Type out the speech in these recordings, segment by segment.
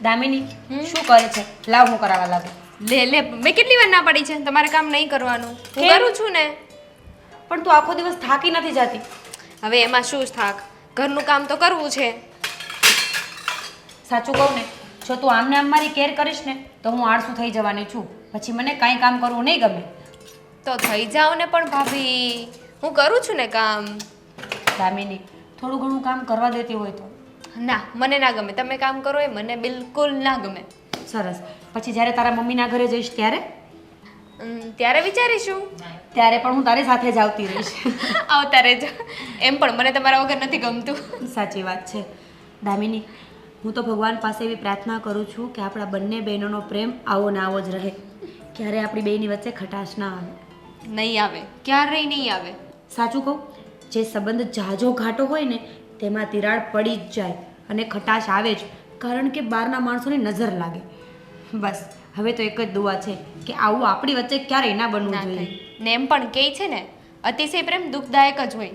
દામિની શું કરે છે? લાવ હું કરાવવા લાગુ. લે લે મેં કેટલી વાર ના પાડી છે તમારે કામ નહીં કરવાનું. હું કેમ? કરું છું ને. પણ તું આખો દિવસ થાકી નથી જતી? હવે એમાં શું થાક, ઘરનું કામ તો કરવું છે. સાચું કહું ને, જો તું આમને આમ મારી કેર કરીશ ને તો હું આળસુ થઈ જવાની છું. પછી મને કાંઈ કામ કરવું નહીં ગમે. તો થઈ જાઓ ને પણ ભાભી, હું કરું છું ને કામ. દામિની, થોડું ઘણું કામ કરવા દેતી હોય તો. ના મને ના ગમે, તમે કામ કરો એ મને બિલકુલ ના ગમે. સરસ. પછી જ્યારે તારા મમ્મીના ઘરે જઈશ ત્યારે? ત્યારે વિચારીશું. ત્યારે પણ હું તારી સાથે જ આવતી રહીશ. આવતા રહેજો. એમ પણ મને તમારા વગર નથી ગમતું. સાચી વાત છે. દામિની, હું તો ભગવાન પાસે એવી પ્રાર્થના કરું છું કે આપણા બંને બહેનોનો પ્રેમ આવો ને આવો જ રહે. ક્યારે આપણી બેયની વચ્ચે ખટાશ ના આવે. નહીં આવે, ક્યારેય નહીં આવે. સાચું કહું, જે સંબંધ જાજો ઘાટો હોય ને તેમાં તિરાડ પડી જ જાય અને ખટાશ આવે જ, કારણ કે બહારના માણસોની નજર લાગે. બસ હવે તો એક જ દુઆ છે કે આવું આપણી વચ્ચે ક્યારેય ના બનવું ના જોઈએ. થાય. ને એમ પણ કહે છે ને, અતિશય પ્રેમ દુઃખદાયક જ હોય.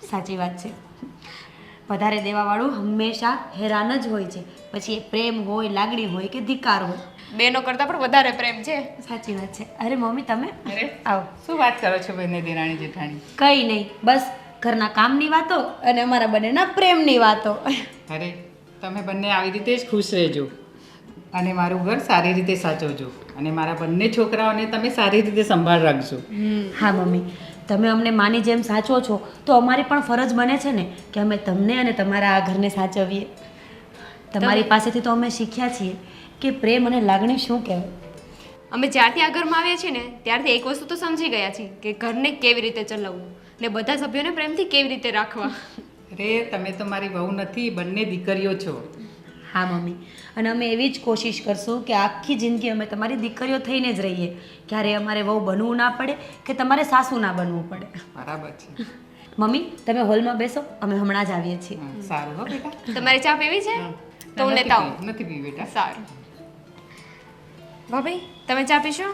સાચી વાત છે. વધારે દેવાવાળું હંમેશા હેરાન જ હોય છે, પછી એ પ્રેમ હોય, લાગણી હોય કે ધિકાર હોય. બેનો કરતાં પણ વધારે પ્રેમ છે. સાચી વાત છે. અરે મમ્મી, તમે અરે આવો. શું વાત કરો છો બંને દેરાણી જેઠાણી? કંઈ નહીં, બસ ઘરના કામની વાતો અને અમારા બંનેના પ્રેમની વાતો. અરે તમે બંને આવી રીતે જ ખુશ રહેજો અને મારું ઘર સારી રીતે સાચવજો અને મારા બંને છોકરાઓને તમે સારી રીતે સંભાળ રાખજો. હા મમ્મી, તમે અમને માની જેમ સાચવો છો તો અમારી પણ ફરજ બને છે ને કે અમે તમને અને તમારા આ ઘરને સાચવીએ. તમારી પાસેથી તો અમે શીખ્યા છીએ કે પ્રેમ અને લાગણી શું કહેવાય. અમે જ્યારથી આ ઘરમાં આવ્યા છીએ ને ત્યારથી એક વસ્તુ તો સમજી ગયા છીએ કે ઘરને કેવી રીતે ચલાવવું ને બધા સભ્યોને પ્રેમથી કેવી રીતે રાખવા. અરે તમે તો મારી વહુ નથી, બંને દીકરીઓ છો. હા મમ્મી, અને અમે એવી જ કોશિશ કરશું કે આખી જિંદગી અમે તમારી દીકરીઓ થઈને જ રહીએ. ક્યારે અમારે વહુ બનવું ના પડે કે તમારે સાસુ ના બનવું પડે. બરાબર છે. મમ્મી, તમે હોલમાં બેસો, અમે હમણાં જ આવીએ છીએ. સારું હો બેટા. તમારે ચા પીવી છે? તો હું નથી લેતા આવું. પીવી, નથી પીવી બેટા. સારું. ભાભી તમે ચા પીશો?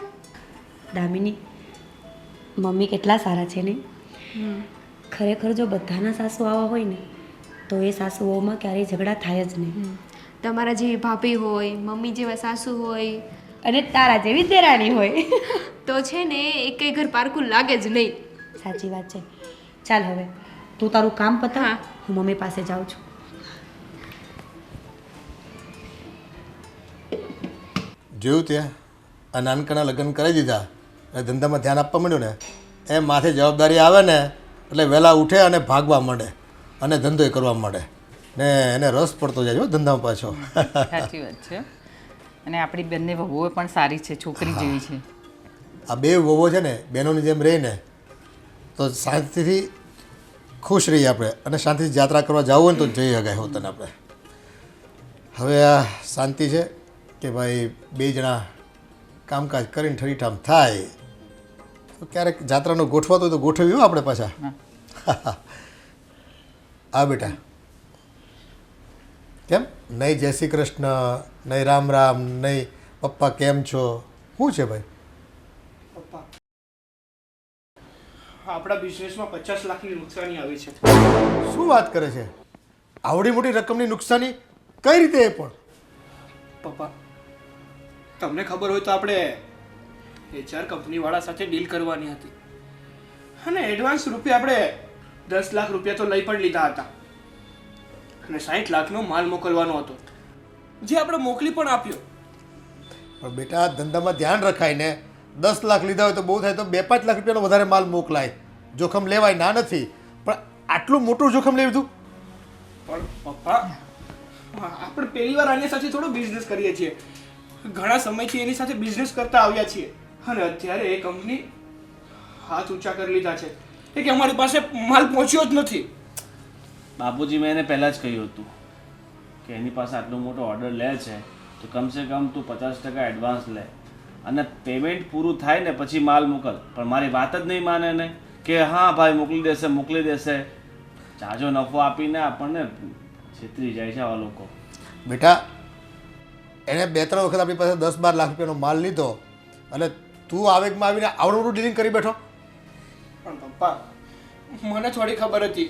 દામિની, મમ્મી કેટલા સારા છે નહીં? ખરેખર જો બધાના સાસુ આવા હોય ને તો એ સાસુઓમાં ક્યારેય ઝઘડા થાય જ નહીં. તમારા જેવી ભાભી હોય, મમ્મી જેવા સાસુ હોય અને તારા જેવી દેરાણી હોય. તો છે ને એકેય ઘર પારકું લાગે જ નહીં. સાચી વાત છે. ચાલ હવે તું તારું કામ પતાવ, હા. હું મમ્મી પાસે જાઉં છું. જોયું ત્યાં આ નાનકડા લગ્ન કરી દીધા અને ધંધામાં ધ્યાન આપવા માંડ્યું ને એ માથે જવાબદારી આવે ને એટલે વહેલા ઉઠે અને ભાગવા માંડે અને ધંધોય કરવા માંડે ને એને રસ પડતો જાય હો ધંધામાં પાછો. સાચી વાત છે. અને આપણી બંને વહુઓ પણ સારી છે, છોકરી જેવી છે. આ બે વહુઓ છે ને બહેનોની જેમ રહીને તો શાંતિથી ખુશ રહીએ આપણે અને શાંતિથી યાત્રા કરવા જવું હોય ને તો જઈ શકાય હોતને આપણે. હવે આ શાંતિ છે કે ભાઈ બે જણા કામકાજ કરીને ઠરીઠામ થાય તો ક્યારેક જાત્રાનો ગોઠવાતો હોય તો ગોઠવ્યું આપણે પાછા. આ બેટા કેમ નહીં જય શ્રી કૃષ્ણ, નહીં રામ રામ, નહીં પપ્પા કેમ છો, શું છે ભાઈ? પપ્પા, આપણા બિઝનેસમાં 50 લાખની નુકસાની આવી છે. શું વાત કરે છે? આવડી મોટી રકમની નુકસાની કઈ રીતે? એ પણ પપ્પા, તમને ખબર હોય તો આપણે HR કંપનીવાળા સાથે ડીલ કરવાની હતી અને એડવાન્સ રૂપિયા આપણે 10 લાખ રૂપિયા તો લઈ પણ લીધા હતા અને 60 લાખનો માલ મોકલવાનો હતો, જે આપણે મોકલી પણ આપ્યો. પણ બેટા ધંધામાં ધ્યાન રખાય ને. 10 લાખ લીધા હોય તો બહુ થાય તો 2-5 લાખ રૂપિયાનો વધારે માલ મોકલાય. જોખમ લેવાય ના નથી, પણ આટલું મોટું જોખમ લઈ લીધું. પણ પપ્પા, આપણે પહેલી વાર આની સાથે થોડો બિઝનેસ કરીએ છીએ, ઘણા સમયથી એની સાથે બિઝનેસ કરતા આવ્યા છીએ અને અત્યારે એ કંપની હાથ ઊંચા કરી લીધા છે કે અમારી પાસે માલ પહોંચ્યો જ નથી. બાપુજી, મેં એને પહેલાં જ કહ્યું હતું કે એની પાસે આટલો મોટો ઓર્ડર લે છે તો કમસે કમ તું 50% એડવાન્સ લે અને પેમેન્ટ પૂરું થાય ને પછી માલ મોકલ. પણ મારી વાત જ નહીં માને ને કે હા ભાઈ મોકલી દેશે. જાજો નફો આપીને આપણને છેતરી જાય છે આવા લોકો. બેટા એણે 2-3 વખત આપણી પાસે 10-12 લાખ રૂપિયાનો માલ લીધો અને તું આવેગમાં આવીને આવડું મોટું ડીલિંગ કરી બેઠો. પણ પપ્પા, મને થોડી ખબર હતી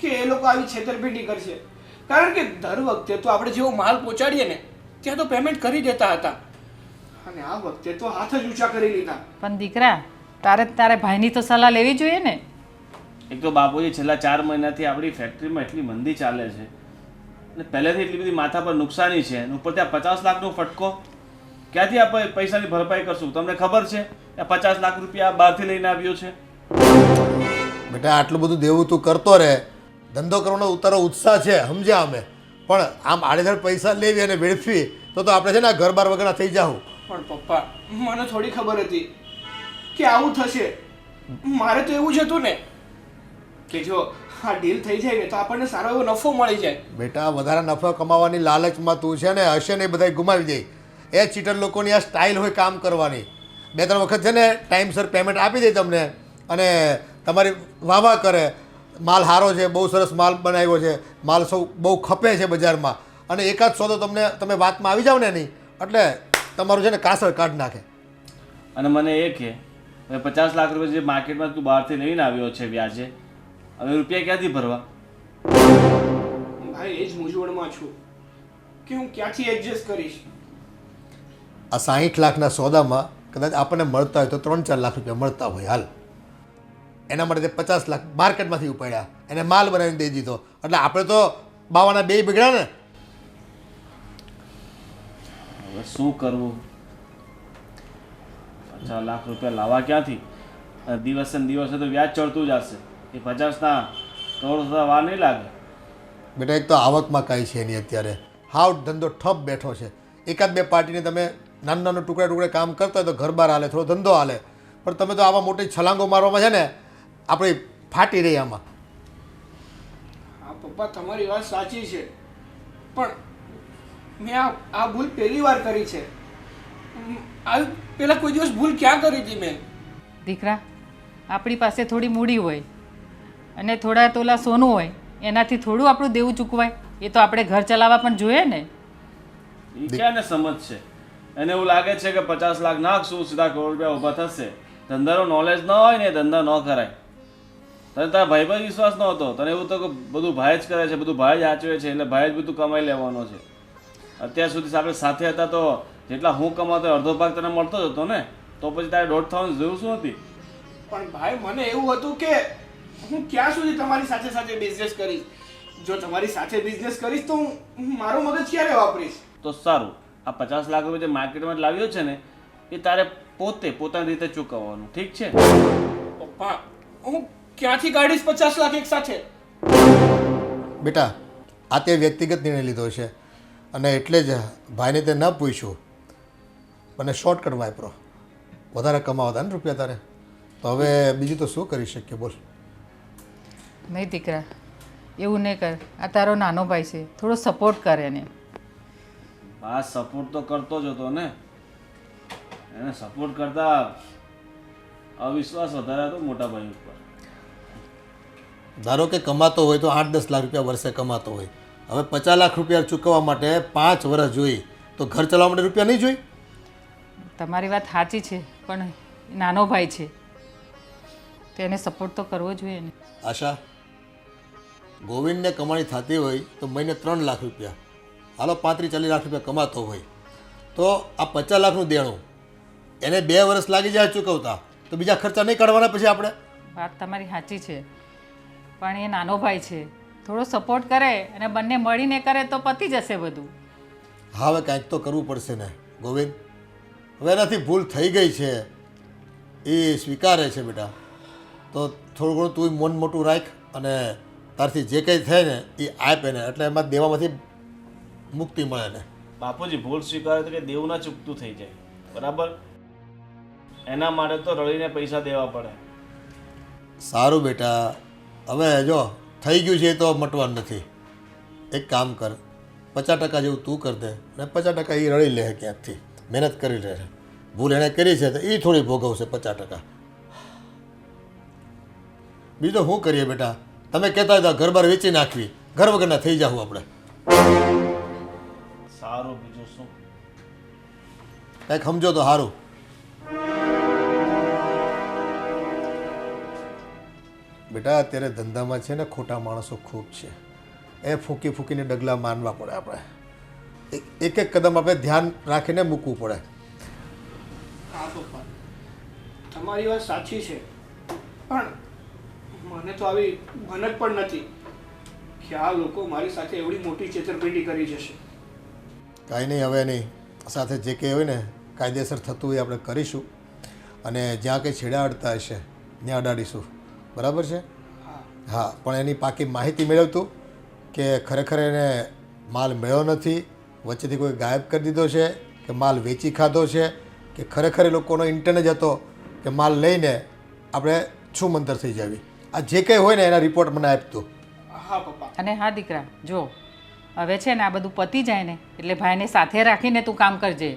કે એ લોકો આવી છેતરપિંડી કરશે, કારણ કે દર વખતે તો આપણે જેવો માલ પહોંચાડીએ ને ત્યાં તો પેમેન્ટ કરી દેતા હતા અને આ વખતે તો હાથ જ ઊંચા કરી લીધા. પણ દીકરા તારે ભાઈની તો સલાહ લેવી જોઈએ ને. એક તો બાપુજી છેલ્લા 4 મહિનાથી આપણી ફેક્ટરીમાં એટલી મંદી ચાલે છે અને પહેલેથી એટલી બધી માથા પર નુકસાની છે અને ઉપર ત્યાં 50 લાખનો ફટકો. ક્યાંથી આપણે પૈસાની ભરપાઈ કરશું? તમને ખબર છે આ 50 લાખ રૂપિયા બહારથી લઈને આવ્યો છે. બેટા આટલું બધું દેવું તું કરતો રહે, ધંધો કરવાનો ઉતારો ઉત્સાહ છે, સમજ્યા અમે. પણ આમ આડેધડ પૈસા લેવી અને વેડફી તો આપણે છે ને આ ઘર બાર વગરના થઈ જાવ. પણ પપ્પા મને થોડી ખબર હતી કે આવું થશે. મારે તો એવું જ હતું ને કે જો આ ડીલ થઈ જાય ને તો આપણને સારો એવો નફો મળી જાય. બેટા વધારે નફો કમાવાની લાલચમાં તું છે ને હશે ને એ બધા ગુમાવી દે. એ ચીટર લોકોની આ સ્ટાઇલ હોય કામ કરવાની. 2-3 વખત છે ને ટાઈમસર પેમેન્ટ આપી દે તમને અને તમારી વાહ કરે, માલ સારો છે, બહુ સરસ માલ બનાવ્યો છે, માલ સૌ બહુ ખપે છે બજારમાં, અને એકાદ સોદો તમે વાતમાં આવી જાવ ને નહીં એટલે તમારું છે ને કાસળ કાઢી નાખે. અને મને એ કે હવે 50 લાખ રૂપિયા જે માર્કેટમાં તું બહારથી લઈને આવ્યો છે વ્યાજે, હવે રૂપિયા ક્યાંથી ભરવા? ભાઈ એ જ મૂંઝવણમાં છું કે હું ક્યાંથી એડજસ્ટ કરીશ. આ 60 લાખના સોદામાં કદાચ આપણને મળતા હોય તો 3-4 લાખ રૂપિયા મળતા હોય. હાલ એના માટે 50 લાખ માર્કેટમાંથી ઉપાડ્યા, એને માલ બનાવીને દઈ દીધો, એટલે આપણે તો બાવાના 2 બગડ્યા ને. હવે શું કરવું? 50 લાખ રૂપિયા લાવવા ક્યાંથી? અને દિવસે ને દિવસે તો વ્યાજ ચડતું જ હશે. એ 50ના કરોડ થતા વાર નહીં લાગે. બેટા એક તો આવકમાં કાંઈ છે નહીં અત્યારે, હાવ ધંધો ઠપ બેઠો છે. 1-2 પાર્ટીને તમે નાના ટુકડે કામ કરતા હોય તો ઘર બહાર હાલે, થોડો ધંધો હાલે, પણ તમે તો આવા મોટી છલાંગો મારવામાં છે ને આપણે ફાટી રહી આમાં. હા પપ્પા તમારી વાત સાચી છે, પણ મેં આ ભૂલ પહેલી વાર કરી છે. આ પહેલા કોઈ દિવસ ભૂલ ક્યાં કરી હતી મેં? દીકરા આપણી પાસે થોડી મૂડી હોય અને થોડા તોલા સોનું હોય, એનાથી થોડું આપણું દેવું ચૂકવાય? એ તો આપણે ઘર ચલાવવા પણ જોઈએ ને. એ ક્યાં ને સમજ છે? એને એવું લાગે છે કે 50 લાખ નાખશું સીધા કરોડ રૂપિયા ઊભા થશે. ધંધાનો નોલેજ ન હોય ને એ ધંધા ન કરાય. તને તારા ભાઈ પર વિશ્વાસ ન હતો, તને એવું તો કે બધું ભાઈ જ કરે છે, બધું ભાઈ જ આચવે છે, એટલે ભાઈ જ બધું કમાઈ લેવાનો છે. અત્યાર સુધી આપણે સાથે હતા તો જેટલા હું કમાતો અડધો ભાગ તને મળતો જ હતો ને, તો પછી તારે દોઢ થવાની જરૂર શું હતી? પણ ભાઈ મને એવું હતું કે હું ક્યાં સુધી તમારી સાથે સાથે બિઝનેસ કરીશ. જો તમારી સાથે બિઝનેસ કરીશ તો હું મારું મગજ ક્યારે વાપરીશ? તો સારું, આ 50 લાખ રૂપિયા જે માર્કેટમાં લાવ્યો છે ને એ તારે પોતાની રીતે ચૂકવવાનું, ઠીક છે? પપ્પા હું ક્યાંથી કાઢીશ 50 લાખ એક સાથે? બેટા આ તે વ્યક્તિગત નિર્ણય લીધો છે અને એટલે જ ભાઈને તે ન પૂછ્યું અને શોર્ટકટ વાપરો. વધારે કમાવતા ને રૂપિયા તારે, તો હવે બીજું તો શું કરી શકીએ બોલ. નહીં દીકરા એવું નહીં કર, આ તારો નાનો ભાઈ છે, થોડો સપોર્ટ કર એને. આ સપોર્ટ તો કરતો જ હતો ને, એને સપોર્ટ કરતા અવિશ્વાસ વધારે હતો મોટા ભાઈ ઉપર. ધારો કે કમાતો હોય તો 8-10 લાખ રૂપિયા વર્ષે કમાતો હોય, હવે 50 લાખ રૂપિયા ચૂકવવા માટે 5 વર્ષ જોઈએ તો ઘર ચલાવવા માટે રૂપિયા નહીં જોઈએ? તમારી વાત સાચી છે, પણ નાનો ભાઈ છે તો એને સપોર્ટ તો કરવો જોઈએ ને. આશા, ગોવિંદને કમાણી થતી હોય તો મહિને 3 લાખ રૂપિયા, હાલો 35-40 લાખ રૂપિયા કમાતો હોય તો આ 50 લાખનું દેણું એને 2 વર્ષ લાગી જાય ચૂકવતા, તો બીજા ખર્ચા નહીં કાઢવાના પછી આપણે? વાત તમારી સાચી છે, પણ એ નાનો ભાઈ છે, થોડો સપોર્ટ કરે અને બંને મળીને કરે તો પતી જશે બધું. હા હવે કાંઈક તો કરવું પડશે ને ગોવિંદ. હવે એનાથી ભૂલ થઈ ગઈ છે એ સ્વીકારે છે બેટા, તો થોડું ઘણું તું મન મોટું રાખ અને તારથી જે કંઈ થાય ને એ આપે ને, એટલે એમાં દેવામાંથી મુક્તિ મળે ને. બાપુજી ભૂલ સ્વીકારે તો કે દેવું ના ચૂકતું થઈ જાય, બરાબર? એના માટે તો રળીને પૈસા દેવા પડે. સારું બેટા, હવે જો થઈ ગયું છે એ તો મટવાનું નથી. એક કામ કર, 50% જેવું તું કરી દે અને 50% એ રળી લે ક્યાંકથી, મહેનત કરી લે. ભૂલ એણે કરી છે તો એ થોડી ભોગવશે 50%. બીજું શું કરીએ બેટા? તમે કહેતા હતા ઘર બાર વેચી નાખવી, ઘર વગરના થઈ જાવ આપણે. સારું, બીજું શું? કંઈક સમજો તો સારું. બેટા અત્યારે ધંધામાં છે ને ખોટા માણસો ખૂબ છે, એ ફૂંકીને ડગલા માનવા પડે આપણે. એક એક કદમ આપણે ધ્યાન રાખીને મૂકવું પડે. હા પપ્પા, તમારી વાત સાચી છે, પણ મને તો આવી ભનક પણ નથી કે આ લોકો મારી સાથે એવડી મોટી છેતરપિંડી કરી જશે. કાંઈ નહીં, હવે નહીં સાથે જે કંઈ હોય ને કાયદેસર થતું હોય આપણે કરીશું, અને જ્યાં કંઈ છેડા અડતા હશે ત્યાં અડાડીશું. બરાબર છે? હા, પણ એની પાકી માહિતી મેળવતું કે ખરેખર એને માલ મળ્યો નથી, વચ્ચેથી કોઈ ગાયબ કરી દીધો છે, કે માલ વેચી ખાધો છે, કે ખરેખર એ લોકોનો ઇન્ટેન્ડ જ હતો કે માલ લઈને આપણે છૂમંતર થઈ જાવી. આ જે કંઈ હોય ને એના રિપોર્ટ મને આપતું. હા પપ્પા. અને હા દીકરા, જો હવે છે ને આ બધું પતી જાય ને એટલે ભાઈને સાથે રાખીને તું કામ કરજે,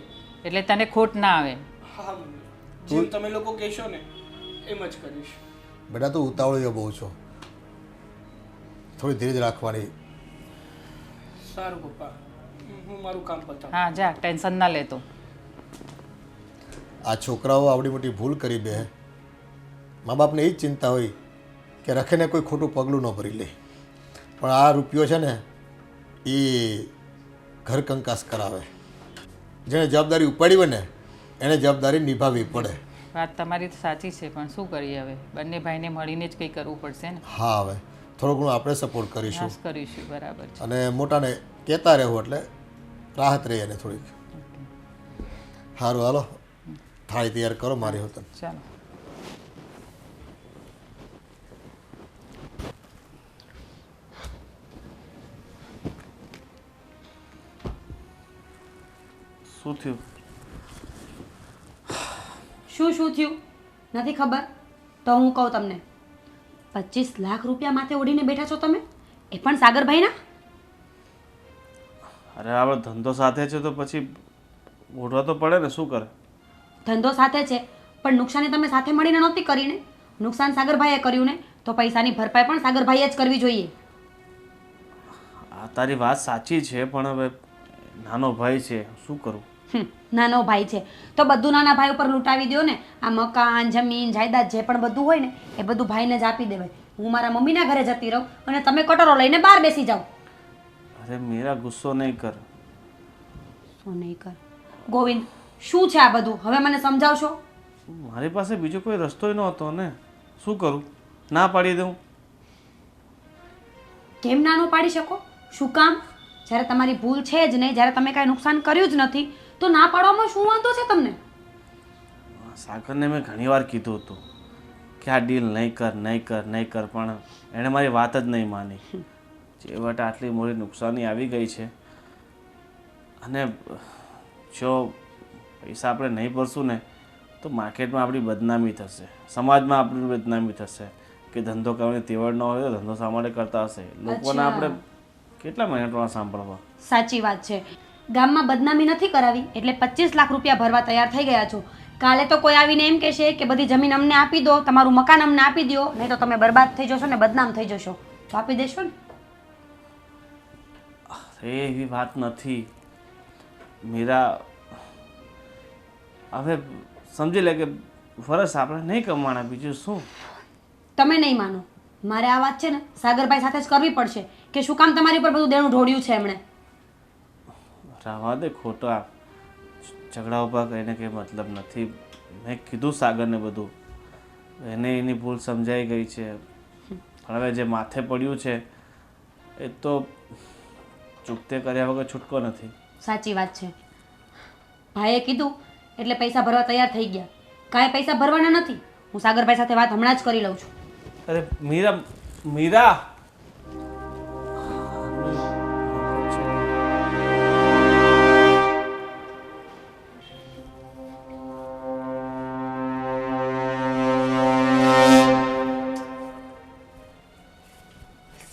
એટલે તને ખોટ ના આવે. હા મમ્મી, જેમ તમે લોકો કહેશો ને એમ જ કરીશ. બેટા તું ઉતાવળીઓ બહુ છો, થોડી ધીરજ રાખવાની. સારું પપ્પા, હું મારું કામ પતાવું. હા જા, ટેન્શન ના લેતો. આ છોકરાઓ આવડી મોટી ભૂલ કરી બે, મા બાપને એ જ ચિંતા હોય કે રખીને કોઈ ખોટું પગલું ન ભરી લે, પણ આ રૂપિયો છે ને એ ઘર કંકાસ કરાવે. જેણે જવાબદારી ઉપાડી હોય ને એને જવાબદારી નિભાવવી પડે. વાત તમારી તો સાચી છે, પણ શું કરીએ હવે, બંને ભાઈને મળીને જ કંઈ કરવું પડશે ને. હા, હવે થોડું ઘણું આપણે સપોર્ટ કરીશું, નાશ કરીશું. બરાબર છે. અને મોટાને કહેતા રહેવું એટલે રાહત રહે એને થોડીક. સારું, હાલો થાળી તૈયાર કરો મારી હોતન. ચાલો. શું થયું? શું થયું નથી ખબર? તો હું કહું તમને, 25 લાખ રૂપિયા માથે ઓઢીને બેઠા છો તમે, એ પણ સાગરભાઈના. અરે આપણે ધંધો સાથે છે તો પછી ઓઢવા તો પડે ને, શું કરે? ધંધો સાથે છે પણ નુકસાની તમે સાથે મળીને નહોતી કરીને. નુકસાન સાગરભાઈએ કર્યું ને, તો પૈસાની ભરપાઈ પણ સાગરભાઈએ જ કરવી જોઈએ. આ તારી વાત સાચી છે, પણ હવે નાનો ભાઈ છે, શું કરું? નાનો ભાઈ છે તો બધું નાના ભાઈ ઉપર લૂંટાવી દો ને. આ મકાન, જમીન, જાયદાદ જે પણ બધું હોય ને એ બધું ભાઈને જ આપી દેવાય. હું મારા મમ્મીના ઘરે જતી રહું અને તમે કટોરો લઈને બહાર બેસી જાઓ. અરે મીરા, ગુસ્સો નહીં કર. શું નહીં કર? ગોવિંદ, શું છે આ બધું? હવે મને સમજાવશો? મારી પાસે બીજો કોઈ રસ્તો નહોતો ને, શું કરું? ના પાડી દઉં? કેમ ના ન પાડી શકો? શું કામ? જ્યારે તમારી ભૂલ છે જ નહીં, જ્યારે તમે કાંઈ નુકસાન કર્યું જ નથી, તો ના પાડવામાં શું વાંધો છે તમને? સાગરને મેં ઘણી વાર કીધું હતું કે આ ડીલ નહીં કર, પણ એણે મારી વાત જ નહીં માની. છેવટે આટલી મોટી નુકસાની આવી ગઈ છે, અને જો પૈસા આપણે નહીં ભરશું ને તો માર્કેટમાં આપણી બદનામી થશે, સમાજમાં આપણી બદનામી થશે કે ધંધો કરવાની તેવડ ન હોય તો ધંધો શા માટે કરતા હશે. લોકોને આપણે કેટલા મિનિટમાં સાંભળવા. સાચી વાત છે. ગામમાં બદનામી નથી કરાવી એટલે 25 લાખ રૂપિયા ભરવા તૈયાર થઈ ગયા છો. કાલે તો કોઈ આવીને એમ કહેશે કે બધી જમીન અમને આપી દો, તમારું મકાન અમને આપી દો, નહીં તો તમે બરબાદ થઈ જશો ને બદનામ થઈ જશો. તો આપી દેશો ને? એવી વાત નથી મીરા. હવે સમજી લે કે વરસ આપણે નહીં કમાણા, બીજું શું. તમે નહીં માનો, મારે આ વાત છે ને સાગરભાઈ સાથે જ કરવી પડશે કે શું કામ તમારી ઉપર બધું દેણું ઢોળ્યું છે એમણે. રાવા દે, ખોટા ઝઘડા ઉભા કરીને કંઈ મતલબ નથી. મેં કીધું સાગરને બધું, એને એની ભૂલ સમજાઈ ગઈ છે. હવે જે માથે પડ્યું છે એ તો ચૂકતે કર્યા વગર છૂટકો નથી. સાચી વાત છે. ભાઈએ કીધું એટલે પૈસા ભરવા તૈયાર થઈ ગયા. કાંઈ પૈસા ભરવાના નથી. હું સાગરભાઈ સાથે વાત હમણાં જ કરી લઉં છું. અરે મીરા,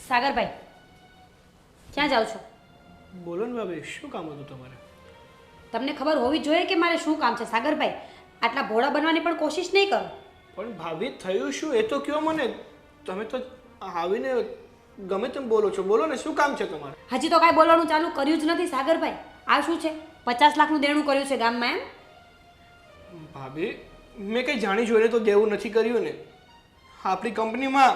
સાગરભાઈ, ક્યાં જાઓ છો? બોલો ને ભાભી, શું કામ હતું તમારે? તમને ખબર હોવી જોઈએ કે મારે શું કામ છે. સાગરભાઈ, આટલા ભોળા બનવાની પણ કોશિશ નહીં કરો. પણ ભાભી, થયું શું એ તો કયો મને. તમે તો આવીને ગમે તેમ બોલો છો. બોલો ને, શું કામ છે તમારે? હજી તો કાંઈ બોલવાનું ચાલુ કર્યું જ નથી. સાગરભાઈ, આ શું છે? 50 લાખનું દેણું કર્યું છે ગામમાં એમ? ભાભી, મેં કંઈ જાણી જોઈને તો દેવું નથી કર્યું ને. આપણી કંપનીમાં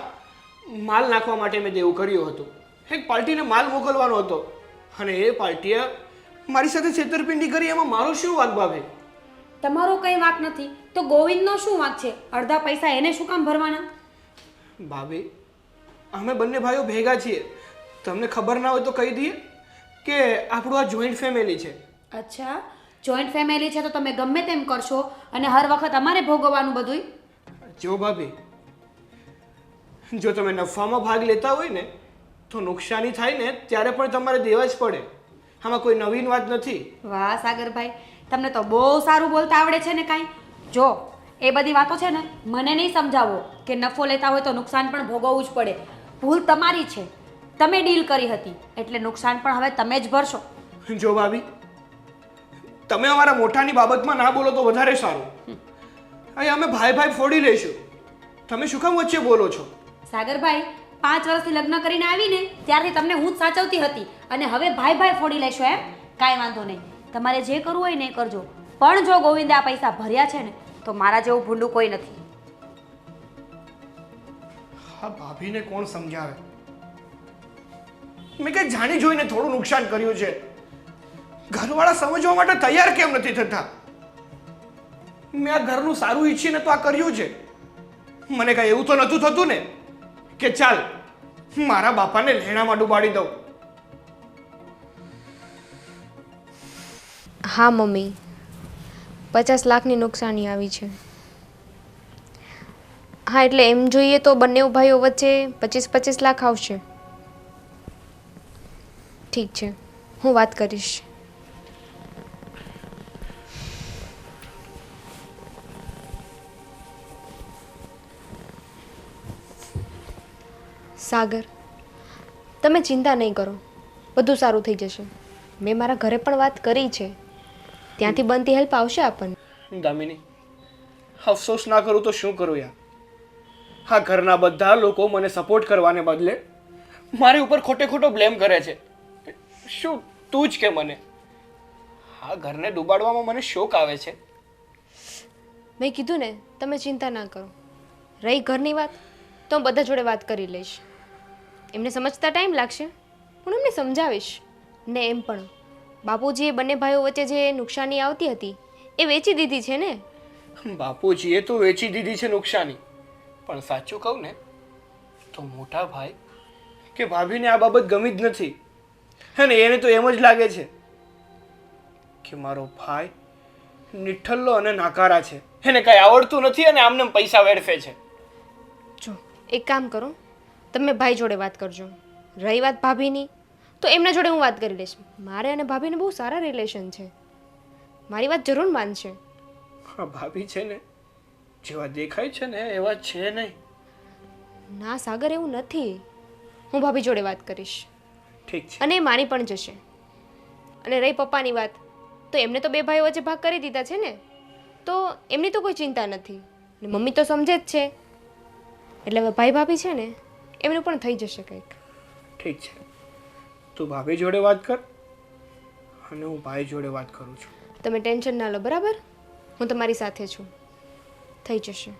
માલ નાખવા માટે મેં દેવું કર્યું હતું. એક પાર્ટીને માલ મોકલવાનો હતો અને એ પાર્ટીએ મારી સાથે છેતરપિંડી કરી એમાં મારો શું વાંક ભાભી? તમારો કંઈ વાંક નથી તો ગોવિંદનો શું વાંક છે? અડધા પૈસા એને શું કામ ભરવાના? ભાભી, અમે બંને ભાઈઓ ભેગા છીએ. તમને ખબર ના હોય તો કહી દઈએ કે આપણું આ જોઈન્ટ ફેમિલી છે. અચ્છા, જોઈન્ટ ફેમિલી છે તો તમે ગમે તેમ કરશો અને હર વખત અમારે ભોગવવાનું બધુંય? જો ભાભી, જો તમે નફામાં ભાગ લેતા હોય ને તો નુકસાની થાય ને ત્યારે પણ તમારે દેવા જ પડે. આમાં કોઈ નવીન વાત નથી. વાહ સાગરભાઈ, તમને તો બહુ સારું બોલતા આવડે છે ને કાંઈ. જો એ બધી વાતો છે ને મને નહીં સમજાવો કે નફો લેતા હોય તો નુકસાન પણ ભોગવવું જ પડે. ભૂલ તમારી છે, તમે ડીલ કરી હતી એટલે નુકસાન પણ હવે તમે જ ભરશો. જો ભાભી, તમે અમારા મોટાની બાબતમાં ના બોલો તો વધારે સારું. અહીં અમે ભાઈ ભાઈ ફોડી લઈશું. તમે શું કામ વચ્ચે બોલો છો? સાગરભાઈ, 5 વર્ષથી લગ્ન કરીને આવીને ત્યારથી તમને હું જ સાચવતી હતી અને હવે ભાઈ ભાઈ ફોડી લેશો એમ? કાંઈ વાંધો નહીં, તમારે જે કરવું હોય ને એ કરજો. પણ જો ગોવિંદે આ પૈસા ભર્યા છે ને તો મારા જેવું ભૂંડું કોઈ નથી. હા, ભાભીને કોણ સમજાવે? મેં કંઈ જાણી જોઈને થોડું નુકસાન કર્યું છે. ઘરવાળા સમજવા માટે તૈયાર કેમ નથી થતા? મેં આ ઘરનું સારું ઈચ્છીને તો આ કર્યું છે. મને કાંઈ એવું તો નહોતું થતું ને કે ચાલ મારા બાપાને લેણામાં ડૂબાડી દઉં. હા મમ્મી, 50 લાખની નુકસાની આવી છે. હા એટલે એમ જોઈએ તો બંને ભાઈઓ વચ્ચે 25-25 લાખ આવશે. ઠીક છે, હું વાત કરીશ. સાગર, તમે ચિંતા નહીં કરો, બધું સારું થઈ જશે. મેં મારા ઘરે પણ વાત કરી છે, ત્યાંથી બનતી હેલ્પ આવશે આપણને. દામિની, અફસોસ ના કરું તો શું કરું યાર? હા, ઘરના બધા લોકો મને સપોર્ટ કરવાને બદલે મારી ઉપર ખોટે ખોટો બ્લેમ કરે છે. શું તું જ કે મને? હા, ઘરને ડૂબાડવામાં મને શોક આવે છે. મેં કીધું ને, તમે ચિંતા ના કરો. રહી ઘરની વાત તો હું બધા જોડે વાત કરી લઈશ. એમને સમજતા ટાઈમ લાગશે પણ એમને સમજાવીશ. ને એમ પણ બાપુજીએ બંને ભાઈઓ વચ્ચે જે નુકસાની આવતી હતી એ વેચી દીધી છે ને. બાપુજીએ તો વેચી દીધી છે નુકસાની, પણ સાચું કહું ને તો મોટા ભાઈ કે ભાભીને આ બાબત ગમી જ નથી. અને એને તો એમ જ લાગે છે કે મારો ભાઈ નિઠ્ઠલ્લો અને નાકારા છે, એને કાંઈ આવડતું નથી અને આમને પૈસા વેડફે છે. જો એક કામ કરો, તમે ભાઈ જોડે વાત કરજો. રહી વાત ભાભીની તો એમના જોડે હું વાત કરી લઈશ. મારે અને ભાભીને બહુ સારા રિલેશન છે, મારી વાત જરૂર માનશે. હા, ભાભી છે ને જેવા દેખાય છે ને એવા છે નહીં. ના સાગર, એવું નથી. હું ભાભી જોડે વાત કરીશ ઠીક છે. અને એ માની પણ જશે. અને રહી પપ્પાની વાત તો એમને તો બે ભાઈઓ વચ્ચે ભાગ કરી દીધા છે ને, તો એમની તો કોઈ ચિંતા નથી. ને મમ્મી તો સમજે જ છે, એટલે હવે ભાઈ ભાભી છે ને એમનું પણ થઈ જશે કંઈક. ઠીક છે, તું ભાભી જોડે વાત કર અને હું ભાઈ જોડે વાત કરું છું. તમે ટેન્શન ના લો, બરાબર? હું તમારી સાથે છું, થઈ જશે.